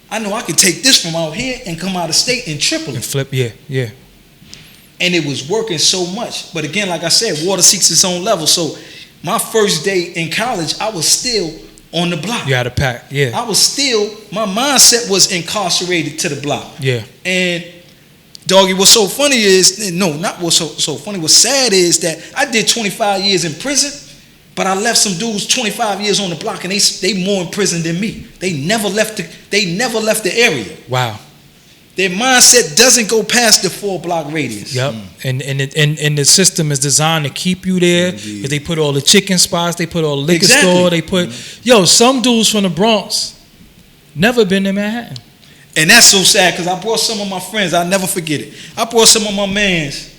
I know I can take this from out here and come out of state and triple it. And flip, yeah. And it was working so much. But again, like I said, water seeks its own level. So my first day in college, I was still on the block. You had a pack, yeah. I was still, my mindset was incarcerated to the block. Yeah. And Doggy, what's so funny is, no, not what's so funny, what's sad is that I did 25 years in prison, but I left some dudes 25 years on the block, and they more in prison than me. They never left the area. Wow. Their mindset doesn't go past the 4-block radius. Yep. And the system is designed to keep you there. Because they put all the chicken spots, they put all the liquor store, they put some dudes from the Bronx never been in Manhattan. And that's so sad, because I brought some of my friends, I'll never forget it. I brought some of my mans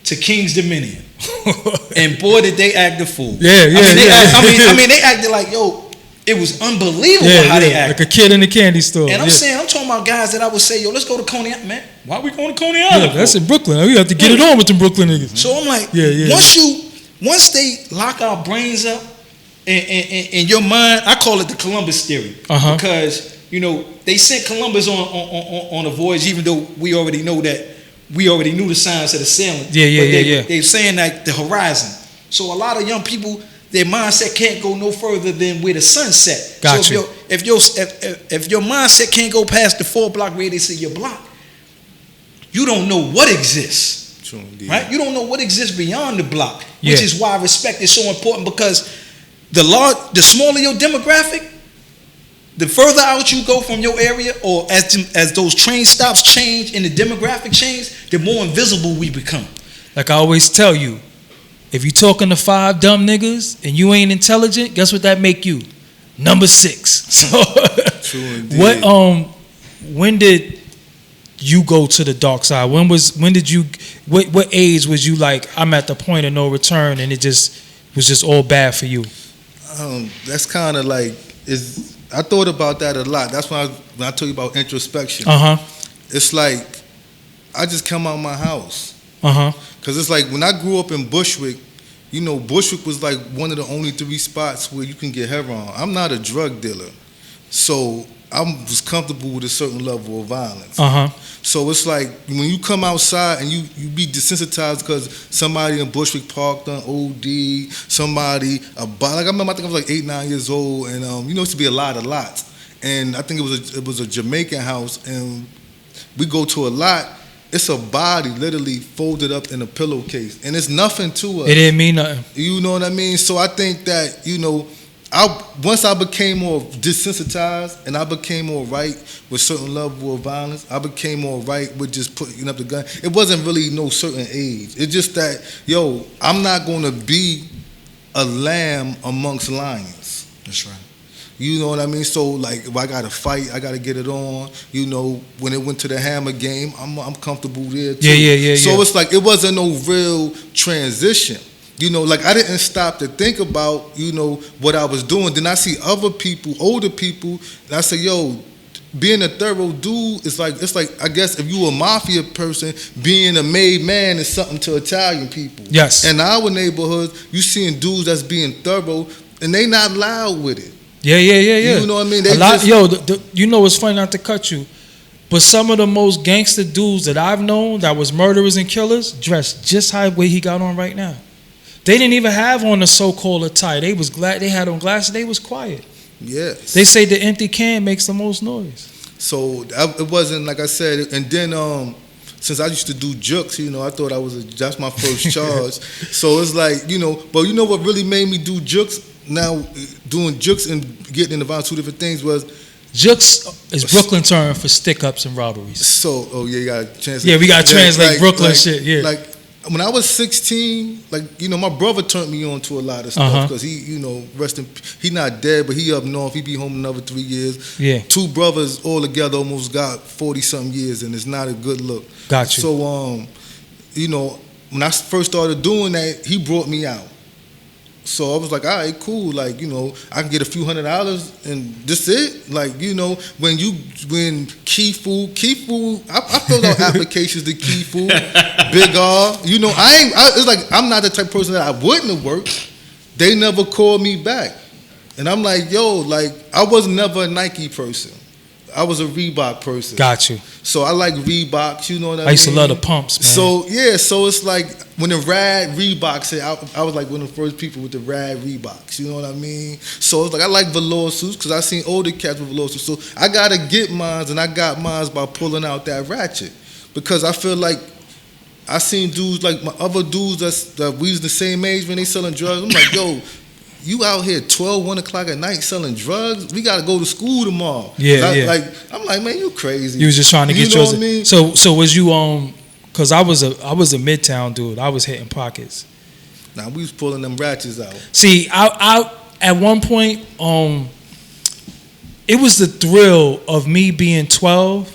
to King's Dominion. And boy, did they act the fool. Yeah. I mean, they acted like, yo, it was unbelievable how they acted. Like a kid in the candy store. And I'm talking about guys that I would say, yo, let's go to Coney Island. Man, why are we going to Coney Island? That's in Brooklyn. We have to get it on with them Brooklyn niggas. So I'm like, once they lock our brains up in your mind, I call it the Columbus theory. Because, they sent Columbus on a voyage, even though we already knew the signs of the sailing. They're saying like the horizon. So a lot of young people, their mindset can't go no further than where the sun set. Gotcha. So if your mindset can't go past the 4-block radius of your block, you don't know what exists. True, right? You don't know what exists beyond the block, which is why respect is so important, because the smaller your demographic, the further out you go from your area, or as those train stops change and the demographic change, the more invisible we become. Like I always tell you, if you talking to 5 dumb niggas and you ain't intelligent, guess what that make you? Number 6. So True indeed. When did you go to the dark side? What age was you like, I'm at the point of no return, and it just was just all bad for you? That's kind of like, I thought about that a lot. That's when I told you about introspection. It's like I just come out of my house. Because it's like when I grew up in Bushwick, Bushwick was like one of the only 3 spots where you can get heroin. I'm not a drug dealer, so I was comfortable with a certain level of violence. So it's like when you come outside and you be desensitized because somebody in Bushwick Park done OD, somebody I remember I think I was like 8, 9 years old, and it used to be a lot of lots, and I think it was a Jamaican house, and we go to a lot. It's a body literally folded up in a pillowcase, and it's nothing to us. It didn't mean nothing. You know what I mean? So I think that once I became more desensitized and I became more right with certain level of violence, I became more right with just putting up the gun. It wasn't really no certain age. It's just that, I'm not going to be a lamb amongst lions. That's right. You know what I mean? So like, if I got to fight, I got to get it on. When it went to the Hammer game, I'm comfortable there too. So it's like it wasn't no real transition. Like I didn't stop to think about, what I was doing. Then I see other people, older people, and I say, being a thorough dude is like, it's like, I guess if you a mafia person, being a made man is something to Italian people. Yes. In our neighborhoods, you seeing dudes that's being thorough, and they not loud with it. Yeah. You know what I mean? It's funny not to cut you, but some of the most gangster dudes that I've known that was murderers and killers dressed just how way he got on right now. They didn't even have on the so-called attire. They was glad they had on glasses. They was quiet. Yes. They say the empty can makes the most noise. So it wasn't like I said. And then since I used to do jukes, I thought that's my first charge. So it's like, but what really made me do jukes? Now doing jukes and getting in the violence, 2 different things was. Jukes is Brooklyn term for stick-ups and robberies. So, you got to translate. Yeah, we got to translate Brooklyn shit, yeah. Like, when I was 16, my brother turned me on to a lot of stuff because he, he not dead, but he up north. He be home another 3 years. Yeah. 2 brothers all together almost got 40-something years, and it's not a good look. Got you. So, when I first started doing that, he brought me out. So I was like, all right, cool. I can get a few $100 and that's it. When Key Food, I filled out applications to Key Food, Big R. It's like I'm not the type of person that I wouldn't have worked. They never called me back, and I'm like, I was never a Nike person. I was a Reebok person. Got you. So I like Reeboks, you know what I mean? I used to love the pumps, man. So yeah, so it's like when the Rad Reeboks hit, I was like one of the first people with the Rad Reeboks, you know what I mean? So it's like I like velour suits because I seen older cats with velour suits. So I gotta get mines, and I got mines by pulling out that ratchet because I feel like I seen dudes like my other dudes that we was the same age when they selling drugs. I'm like, yo, you out here 12, 1 o'clock at night selling drugs? We got to go to school tomorrow. Yeah. I'm like, man, you crazy. You was just trying to get know yours. What I mean? So was you because I was a Midtown dude. I was hitting pockets. Nah, we was pulling them ratchets out. See, I at one point it was the thrill of me being 12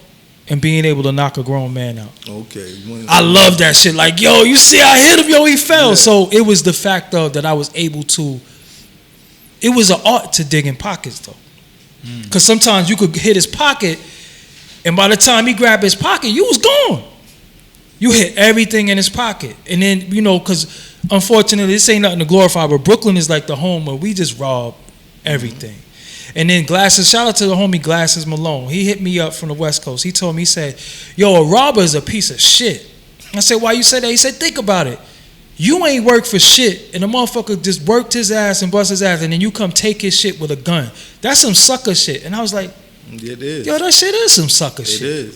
and being able to knock a grown man out. Okay. I love that shit. Like, yo, you see, I hit him, yo, he fell. Yeah. So it was the fact though that I was able to. It was an art to dig in pockets though, because sometimes you could hit his pocket, and by the time he grabbed his pocket, you was gone. You hit everything in his pocket, and then because unfortunately this ain't nothing to glorify, but Brooklyn is like the home where we just rob everything. And then Glasses, shout out to the homie Glasses Malone. He hit me up from the West Coast. He told me, he said, yo, a robber is a piece of shit. I said, why you say that? He said, think about it. You ain't worked for shit, and the motherfucker just worked his ass and bust his ass, and then you come take his shit with a gun. That's some sucker shit. And I was like, it is. Yo, that shit is some sucker shit. It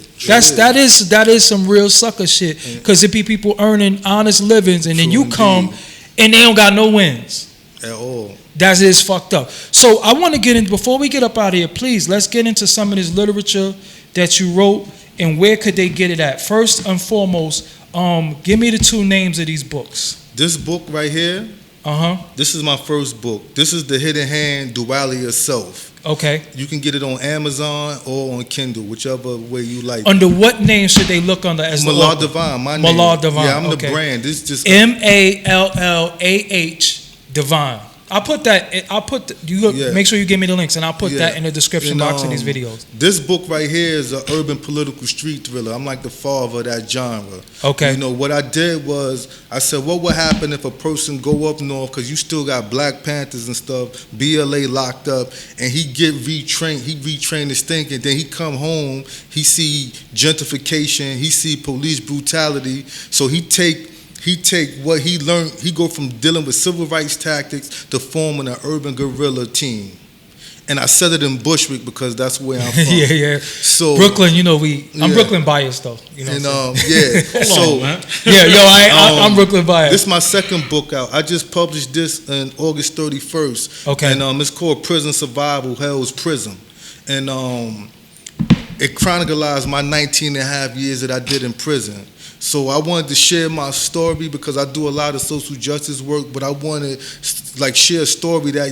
is. That is some real sucker shit. Because it be people earning honest livings, and then you come and they don't got no wins. At all. That is fucked up. So I want to get in, before we get up out of here, please, let's get into some of this literature that you wrote, and where could they get it at? First and foremost, give me the 2 names of these books. This book right here, this is my first book. This is The Hidden Hand, Duality of Self. Okay. You can get it on Amazon or on Kindle, whichever way you like. Under what name should they look under as Mallah Divine, my name. Mallah Divine. Yeah, I'm the brand. This is just Mallah Divine. Make sure you give me the links, and I'll put that in the description box of these videos. This book right here is an urban political street thriller. I'm like the father of that genre. Okay. What I did was I said, what would happen if a person go up north, because you still got Black Panthers and stuff, BLA locked up, and he get retrained. He retrained his thinking. Then he come home, he see gentrification, he see police brutality. So he take what he learned. He go from dealing with civil rights tactics to forming an urban guerrilla team. And I said it in Bushwick because that's where I'm from. Yeah. So Brooklyn, I'm Brooklyn biased though. Yeah. I'm Brooklyn biased. This is my second book out. I just published this on August 31st. Okay. And it's called Prison Survival, Hell's Prison. And it chronicles my 19 and a half years that I did in prison. So I wanted to share my story because I do a lot of social justice work, but I wanted share a story that,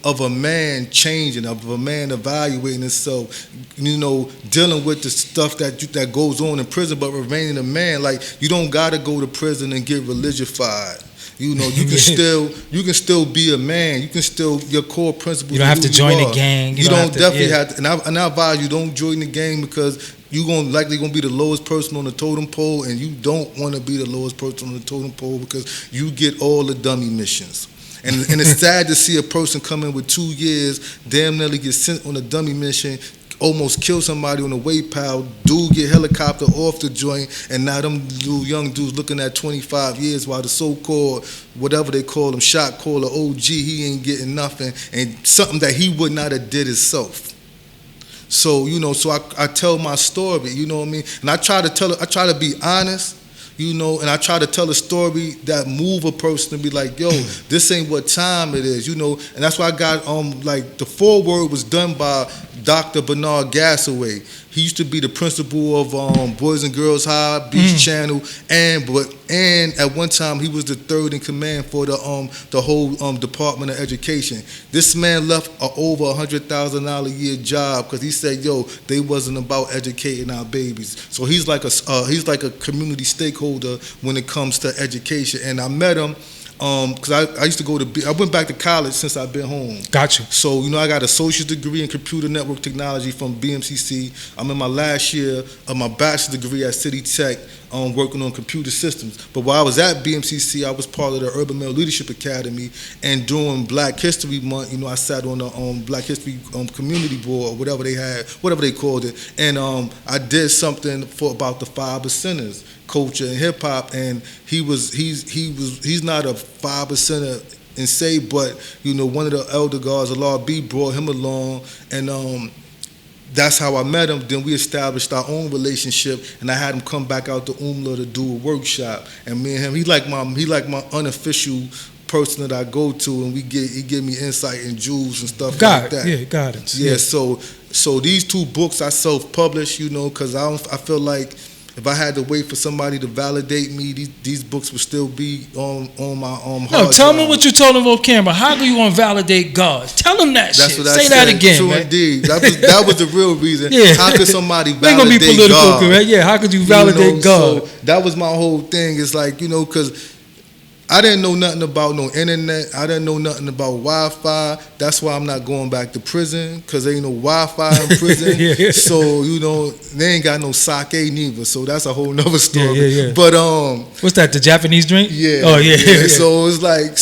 of a man changing, of a man evaluating himself, dealing with the stuff that goes on in prison, but remaining a man. Like, you don't gotta go to prison and get religified. You can still be a man. You can still, your core principles. You don't have to join a gang. You don't definitely have to. And I advise you, don't join the gang because you're likely gonna be the lowest person on the totem pole, and you don't want to be the lowest person on the totem pole because you get all the dummy missions. And it's sad to see a person come in with 2 years, damn nearly get sent on a dummy mission, almost kill somebody on the way pile, dude get helicopter off the joint, and now them young dudes looking at 25 years while the so-called, whatever they call him, shot caller OG, he ain't getting nothing, and something that he would not have did himself. So, I tell my story, you know what I mean? And I try to be honest, and I try to tell a story that move a person to be like, yo, this ain't what time it is, and that's why I got, the foreword was done by Dr. Bernard Gassaway. He used to be the principal of Boys and Girls High, Beach Channel, and at one time he was the third in command for the whole Department of Education. This man left a over $100,000 a year job because he said, yo, they wasn't about educating our babies. So he's like a community stakeholder when it comes to education. And I met him because I used to I went back to college since I've been home. Gotcha. So, I got an associate's degree in computer network technology from BMCC. I'm in my last year of my bachelor's degree at City Tech working on computer systems. But while I was at BMCC, I was part of the Urban Male Leadership Academy, and during Black History Month, I sat on the Black History Community Board, or whatever they called it, and I did something about the 5%ers, culture and hip hop, and he's not a 5%er and say, but one of the elder guards, Allah B, brought him along, and that's how I met him. Then we established our own relationship, and I had him come back out to Umla to do a workshop. And me and him, he like my unofficial person that I go to, and he give me insight and jewels and stuff like that. Yeah, guidance. Yeah. So these 2 books I self-published, because I feel like if I had to wait for somebody to validate me, these books would still be on my hard No, tell drive. me what you told him on camera. How do you want to validate God? Tell him that That's shit. what I Say said. that again, True man. Indeed. That was the real reason. Yeah. How could somebody They gonna be validate political, God? correct? Yeah, how could you validate God? So that was my whole thing. It's like, because I didn't know nothing about no internet. I didn't know nothing about Wi-Fi. That's why I'm not going back to prison, because there ain't no Wi-Fi in prison. Yeah. So, they ain't got no sake neither. So that's a whole nother story. Yeah. But what's that? The Japanese drink? yeah. Oh yeah. So it's like,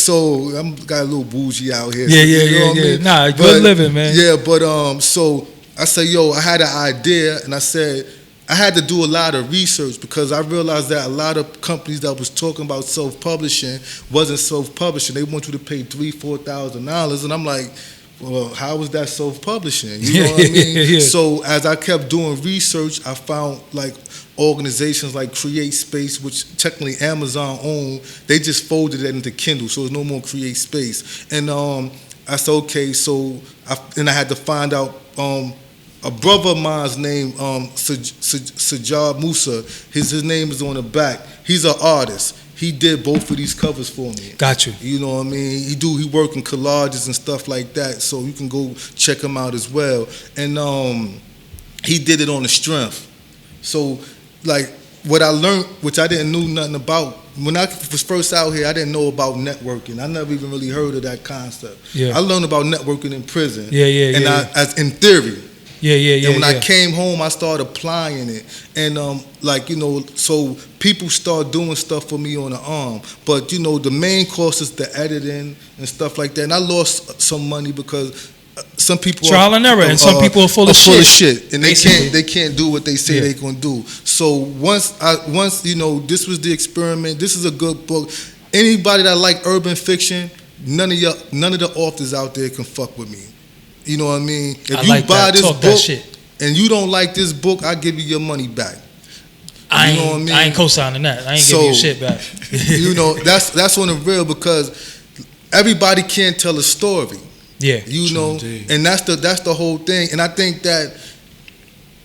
I'm got a little bougie out here. Yeah. What I mean? Nah, good living, man. Yeah, but so I said, I had an idea, and I said I had to do a lot of research, because I realized that a lot of companies that was talking about self-publishing wasn't self-publishing. They want you to pay $3,000-$4,000, and I'm like, well, how is that self-publishing? You know what I mean? Yeah. So as I kept doing research, I found like organizations like Create Space, which technically Amazon owned. They just folded it into Kindle, so there's no more Create Space. And I said, okay, so I had to find out. A brother of mine's named Sajjad Musa. His name is on the back. He's an artist. He did both of these covers for me. Got you. You know what I mean? He work in collages and stuff like that, so you can go check him out as well. And he did it on the strength. So, like, what I learned, which I didn't know nothing about, when I was first out here, I didn't know about networking. I never even really heard of that concept. Yeah. I learned about networking in prison. Yeah. As in theory. Yeah. And when I came home, I started applying it. And, so people start doing stuff for me on the arm. But, the main cost is the editing and stuff like that. And I lost some money because some people trial and error, and some people are full of shit. And they can't do what they say they're going to do. So once, this was the experiment. This is a good book. Anybody that like urban fiction, none of the authors out there can fuck with me. You know what I mean? If you buy this book and you don't like this book, I'll give you your money back. I ain't co-signing that. I ain't giving you shit back. That's on the real, because everybody can't tell a story. Yeah. And that's the whole thing. And I think that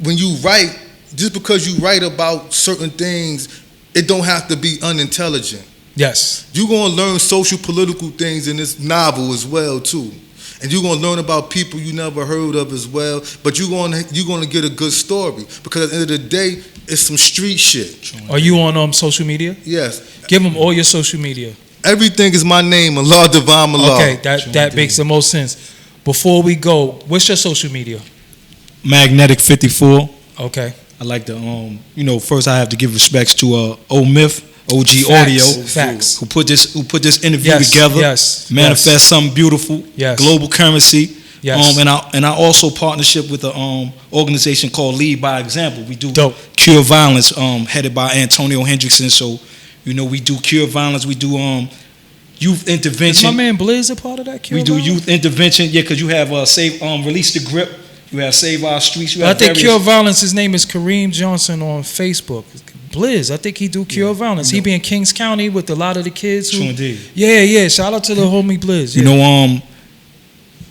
when you write, just because you write about certain things, it don't have to be unintelligent. Yes. You're going to learn social political things in this novel as well too. And you're gonna learn about people you never heard of as well. But you're gonna get a good story, because at the end of the day, it's some street shit. Are you on social media? Yes. Give them all your social media. Everything is my name, Allah Divine Mallah. Okay, that makes the most sense. Before we go, what's your social media? Magnetic 54. Okay. I like to first I have to give respects to Old Myth, OG Audio, Facts. who put this interview together. Yes. Manifest something beautiful. Yes. Global currency. Yes. And I also partnership with an organization called Lead by Example. We do Dope. Cure Violence, headed by Antonio Hendrickson. So, we do Cure Violence. We do youth intervention. Is my man Blizz a part of that Cure We do Violence? youth intervention. Yeah, because you have Release the Grip. You have Save Our Streets. You I have think Cure Violence, his name is Kareem Johnson on Facebook. Blizz, I think he do Cure Violence. He be in Kings County with a lot of the kids. True indeed. Yeah. Shout out to the homie Blizz. Yeah.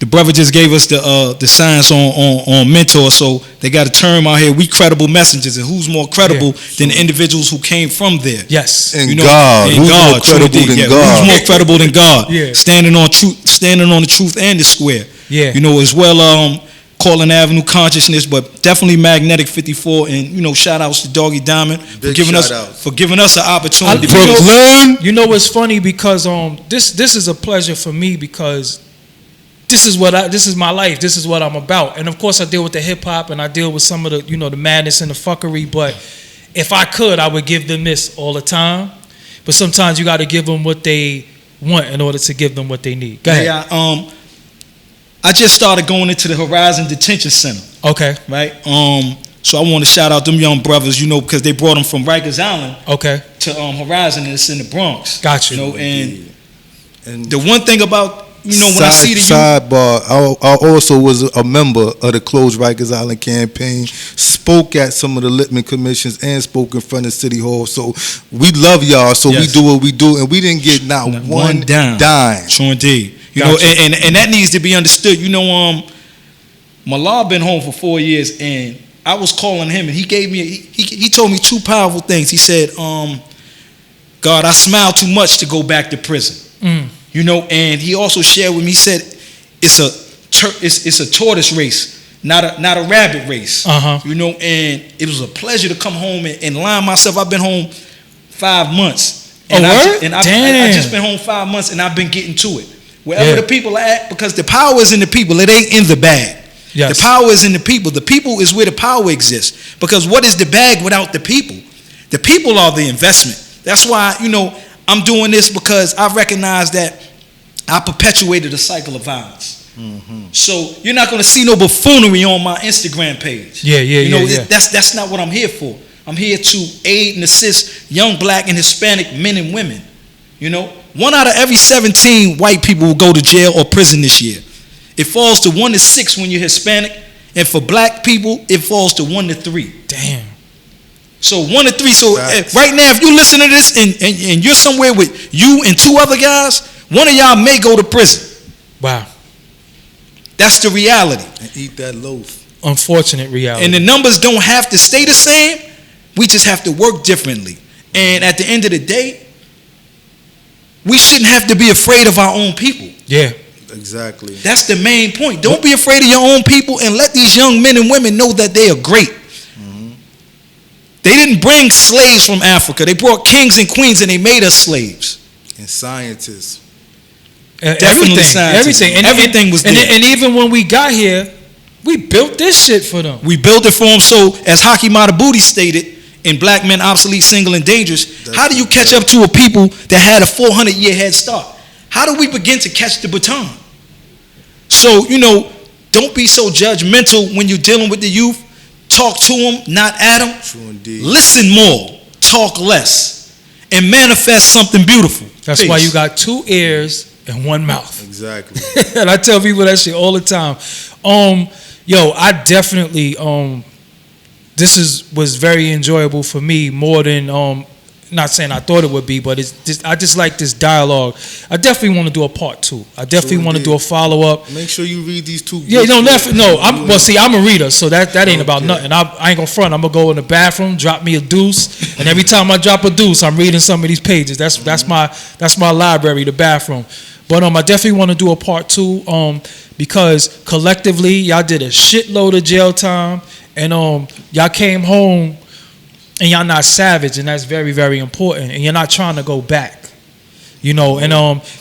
The brother just gave us the science on mentor. So they got a term out here. We credible messengers, and who's more credible than the individuals who came from there? Yes. And God. Who's more credible than God? Who's more credible than God? Yeah. Standing on the truth and the square. Yeah. As well. Calling Avenue Consciousness, but definitely Magnetic 54, and shout outs to Doggie Diamond for giving us an opportunity. Brooklyn. You know what's funny, because this is a pleasure for me, because this is my life. This is what I'm about. And of course I deal with the hip hop, and I deal with some of the the madness and the fuckery, but if I could, I would give them this all the time. But sometimes you got to give them what they want in order to give them what they need. Go ahead. Yeah, I just started going into the Horizon Detention Center. Okay. Right. So I want to shout out them young brothers, you know, because they brought them from Rikers Island. Okay. To Horizon, and it's in the Bronx. Gotcha. You know, and the one thing about, you know, when I see the sidebar, I also was a member of the Close Rikers Island campaign, spoke at some of the Littman commissions, and spoke in front of City Hall. So we love y'all. So we do what we do, and we didn't get not one dime. True indeed. You know, and that needs to be understood. You know, Mallah been home for 4 years, and I was calling him, and he gave me he told me two powerful things. He said, God, I smile too much to go back to prison. You know, and he also shared with me, he said, it's a tortoise race, not a rabbit race. You know, and it was a pleasure to come home and line myself. I've been home 5 months. And I just been home 5 months, and I've been getting to it. Wherever the people are at, because the power is in the people. It ain't in the bag. Yes. The power is in the people. The people is where the power exists. Because what is the bag without the people? The people are the investment. That's why, you know, I'm doing this, because I recognize that I perpetuated a cycle of violence. So you're not going to see no buffoonery on my Instagram page. You know, that's not what I'm here for. I'm here to aid and assist young black and Hispanic men and women. You know, 1 out of every 17 white people will go to jail or prison this year. It falls to 1 to 6 when you're Hispanic, and for black people, it falls to 1 to 3. Damn. So 1 to 3. So right now, if you listen to this and you're somewhere with you and 2 other guys, one of y'all may go to prison. Wow. That's the reality. And eat that loaf. Unfortunate reality. And the numbers don't have to stay the same. We just have to work differently. And at the end of the day, we shouldn't have to be afraid of our own people. Yeah. Exactly. That's the main point. Don't be afraid of your own people, and let these young men and women know that they are great. They didn't bring slaves from Africa. They brought kings and queens, and they made us slaves. And scientists. Everything. And everything was there. And even when we got here, we built this shit for them. We built it for them. So, as Haki Matabuti stated in Black Men Obsolete, Single, and Dangerous, how do you catch up to a people that had a 400-year head start? How do we begin to catch the baton? So, you know, don't be so judgmental when you're dealing with the youth. Talk to them, not at them. True indeed. Listen more, talk less, and manifest something beautiful. That's why you got 2 ears and 1 mouth. Exactly. And I tell people that shit all the time. Yo, I definitely this was very enjoyable for me, more than not saying I thought it would be, but I just like this dialogue. I definitely want to do a part 2. I definitely want to do a follow-up. Make sure you read these 2. Yeah, I'm a reader, so that ain't about nothing. I ain't gonna front. I'm gonna go in the bathroom, drop me a deuce, and every time I drop a deuce, I'm reading some of these pages. That's my library, the bathroom. But I definitely want to do a part 2 because collectively y'all did a shitload of jail time, and y'all came home. And y'all not savage, and that's very, very important. And you're not trying to go back, you know. And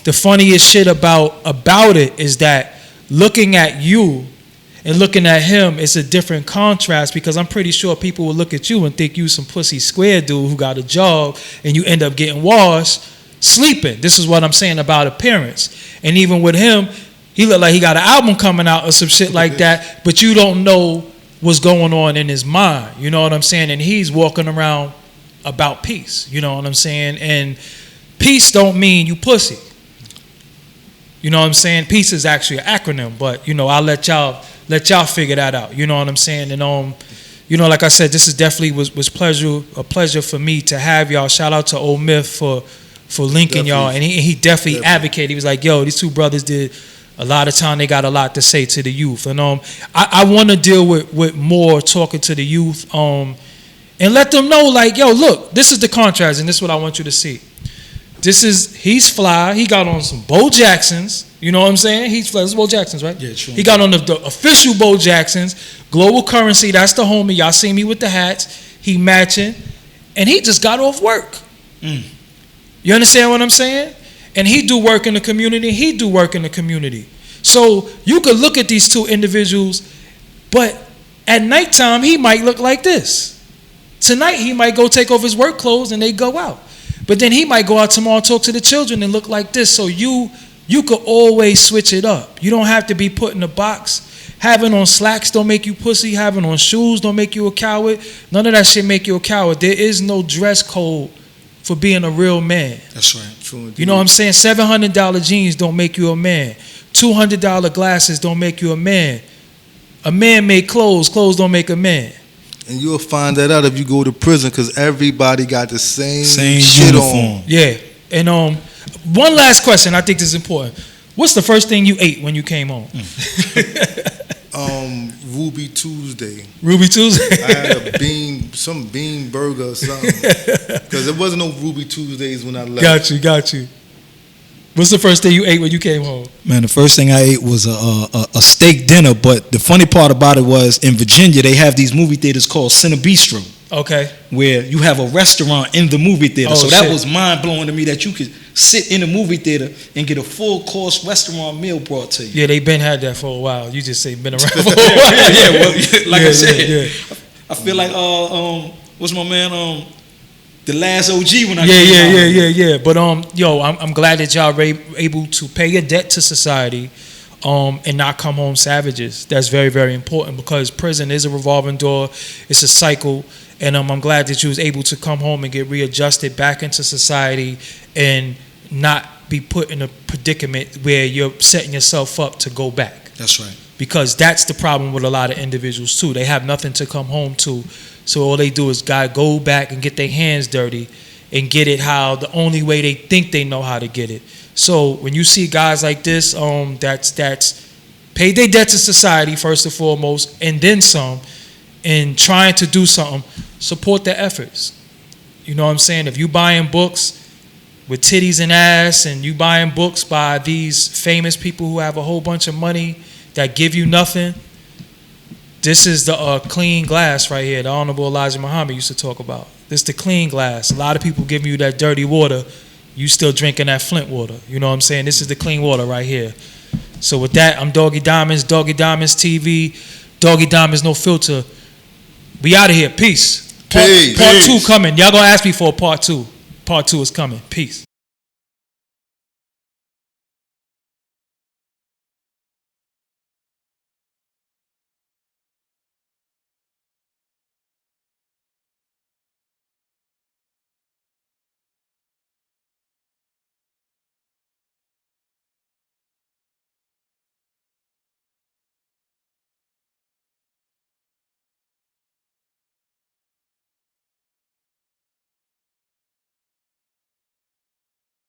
the funniest shit about it is that looking at you and looking at him, it's a different contrast, because I'm pretty sure people will look at you and think you some pussy square dude who got a job, and you end up getting washed sleeping. This is what I'm saying about appearance. And even with him, he looked like he got an album coming out or some shit like that, but you don't know what's going on in his mind, you know what I'm saying? And he's walking around about peace, you know what I'm saying? And peace don't mean you pussy. You know what I'm saying? Peace is actually an acronym, but you know, I'll let y'all figure that out, you know what I'm saying? And you know, like I said, this is definitely was a pleasure for me to have y'all. Shout out to Old Myth for linking y'all, and he definitely advocated. He was like, yo, these 2 brothers did a lot of time, they got a lot to say to the youth. And I want to deal with more talking to the youth and let them know, like, yo, look, this is the contrast, and this is what I want you to see. He's fly. He got on some Bo Jacksons. You know what I'm saying? He's fly. This is Bo Jacksons, right? Yeah, true. He got on the official Bo Jacksons. Global Currency, that's the homie. Y'all see me with the hats. He matching. And he just got off work. You understand what I'm saying? And he do work in the community. He do work in the community. So you could look at these 2 individuals, but at nighttime he might look like this. Tonight he might go take off his work clothes and they go out. But then he might go out tomorrow and talk to the children and look like this. So you could always switch it up. You don't have to be put in a box. Having on slacks don't make you pussy. Having on shoes don't make you a coward. None of that shit make you a coward. There is no dress code for being a real man. That's right. True. You know what I'm saying? $700 jeans don't make you a man. $200 glasses don't make you a man. A man make clothes. Clothes don't make a man. And you'll find that out if you go to prison, because everybody got the same shit uniform. on. Yeah. And one last question. I think this is important. What's the first thing you ate when you came home? Ruby Tuesday. Ruby Tuesday. I had some bean burger or something, because there wasn't no Ruby Tuesdays when I left. Got you. What's the first thing you ate when you came home? Man, the first thing I ate was a steak dinner. But the funny part about it was, in Virginia, they have these movie theaters called Cine Bistro. Okay. Where you have a restaurant in the movie theater. Oh, so that shit. was mind blowing to me, that you could sit in the movie theater and get a full course restaurant meal brought to you. Yeah, they been had that for a while. You just say been around for a while. Well, like I said, yeah. I feel like what's my man the last OG when I came out. Yeah. But I'm glad that y'all were able to pay your debt to society, and not come home savages. That's very, very important, because prison is a revolving door. It's a cycle, and I'm glad that you was able to come home and get readjusted back into society and not be put in a predicament where you're setting yourself up to go back. That's right. Because that's the problem with a lot of individuals too. They have nothing to come home to, so all they do is go back and get their hands dirty and get it how the only way they think they know how to get it. So when you see guys like this, that's paid their debt to society first and foremost, and then some, and trying to do something, support their efforts. You know what I'm saying? If you buying books with titties and ass, and you buying books by these famous people who have a whole bunch of money that give you nothing, this is the clean glass right here. The Honorable Elijah Muhammad used to talk about. This is the clean glass. A lot of people giving you that dirty water. You still drinking that Flint water. You know what I'm saying? This is the clean water right here. So with that, I'm Doggie Diamonds, Doggie Diamonds TV, Doggie Diamonds No Filter. We out of here. Peace. Part 2 coming. Y'all gonna ask me for a part 2. Part 2 is coming. Peace.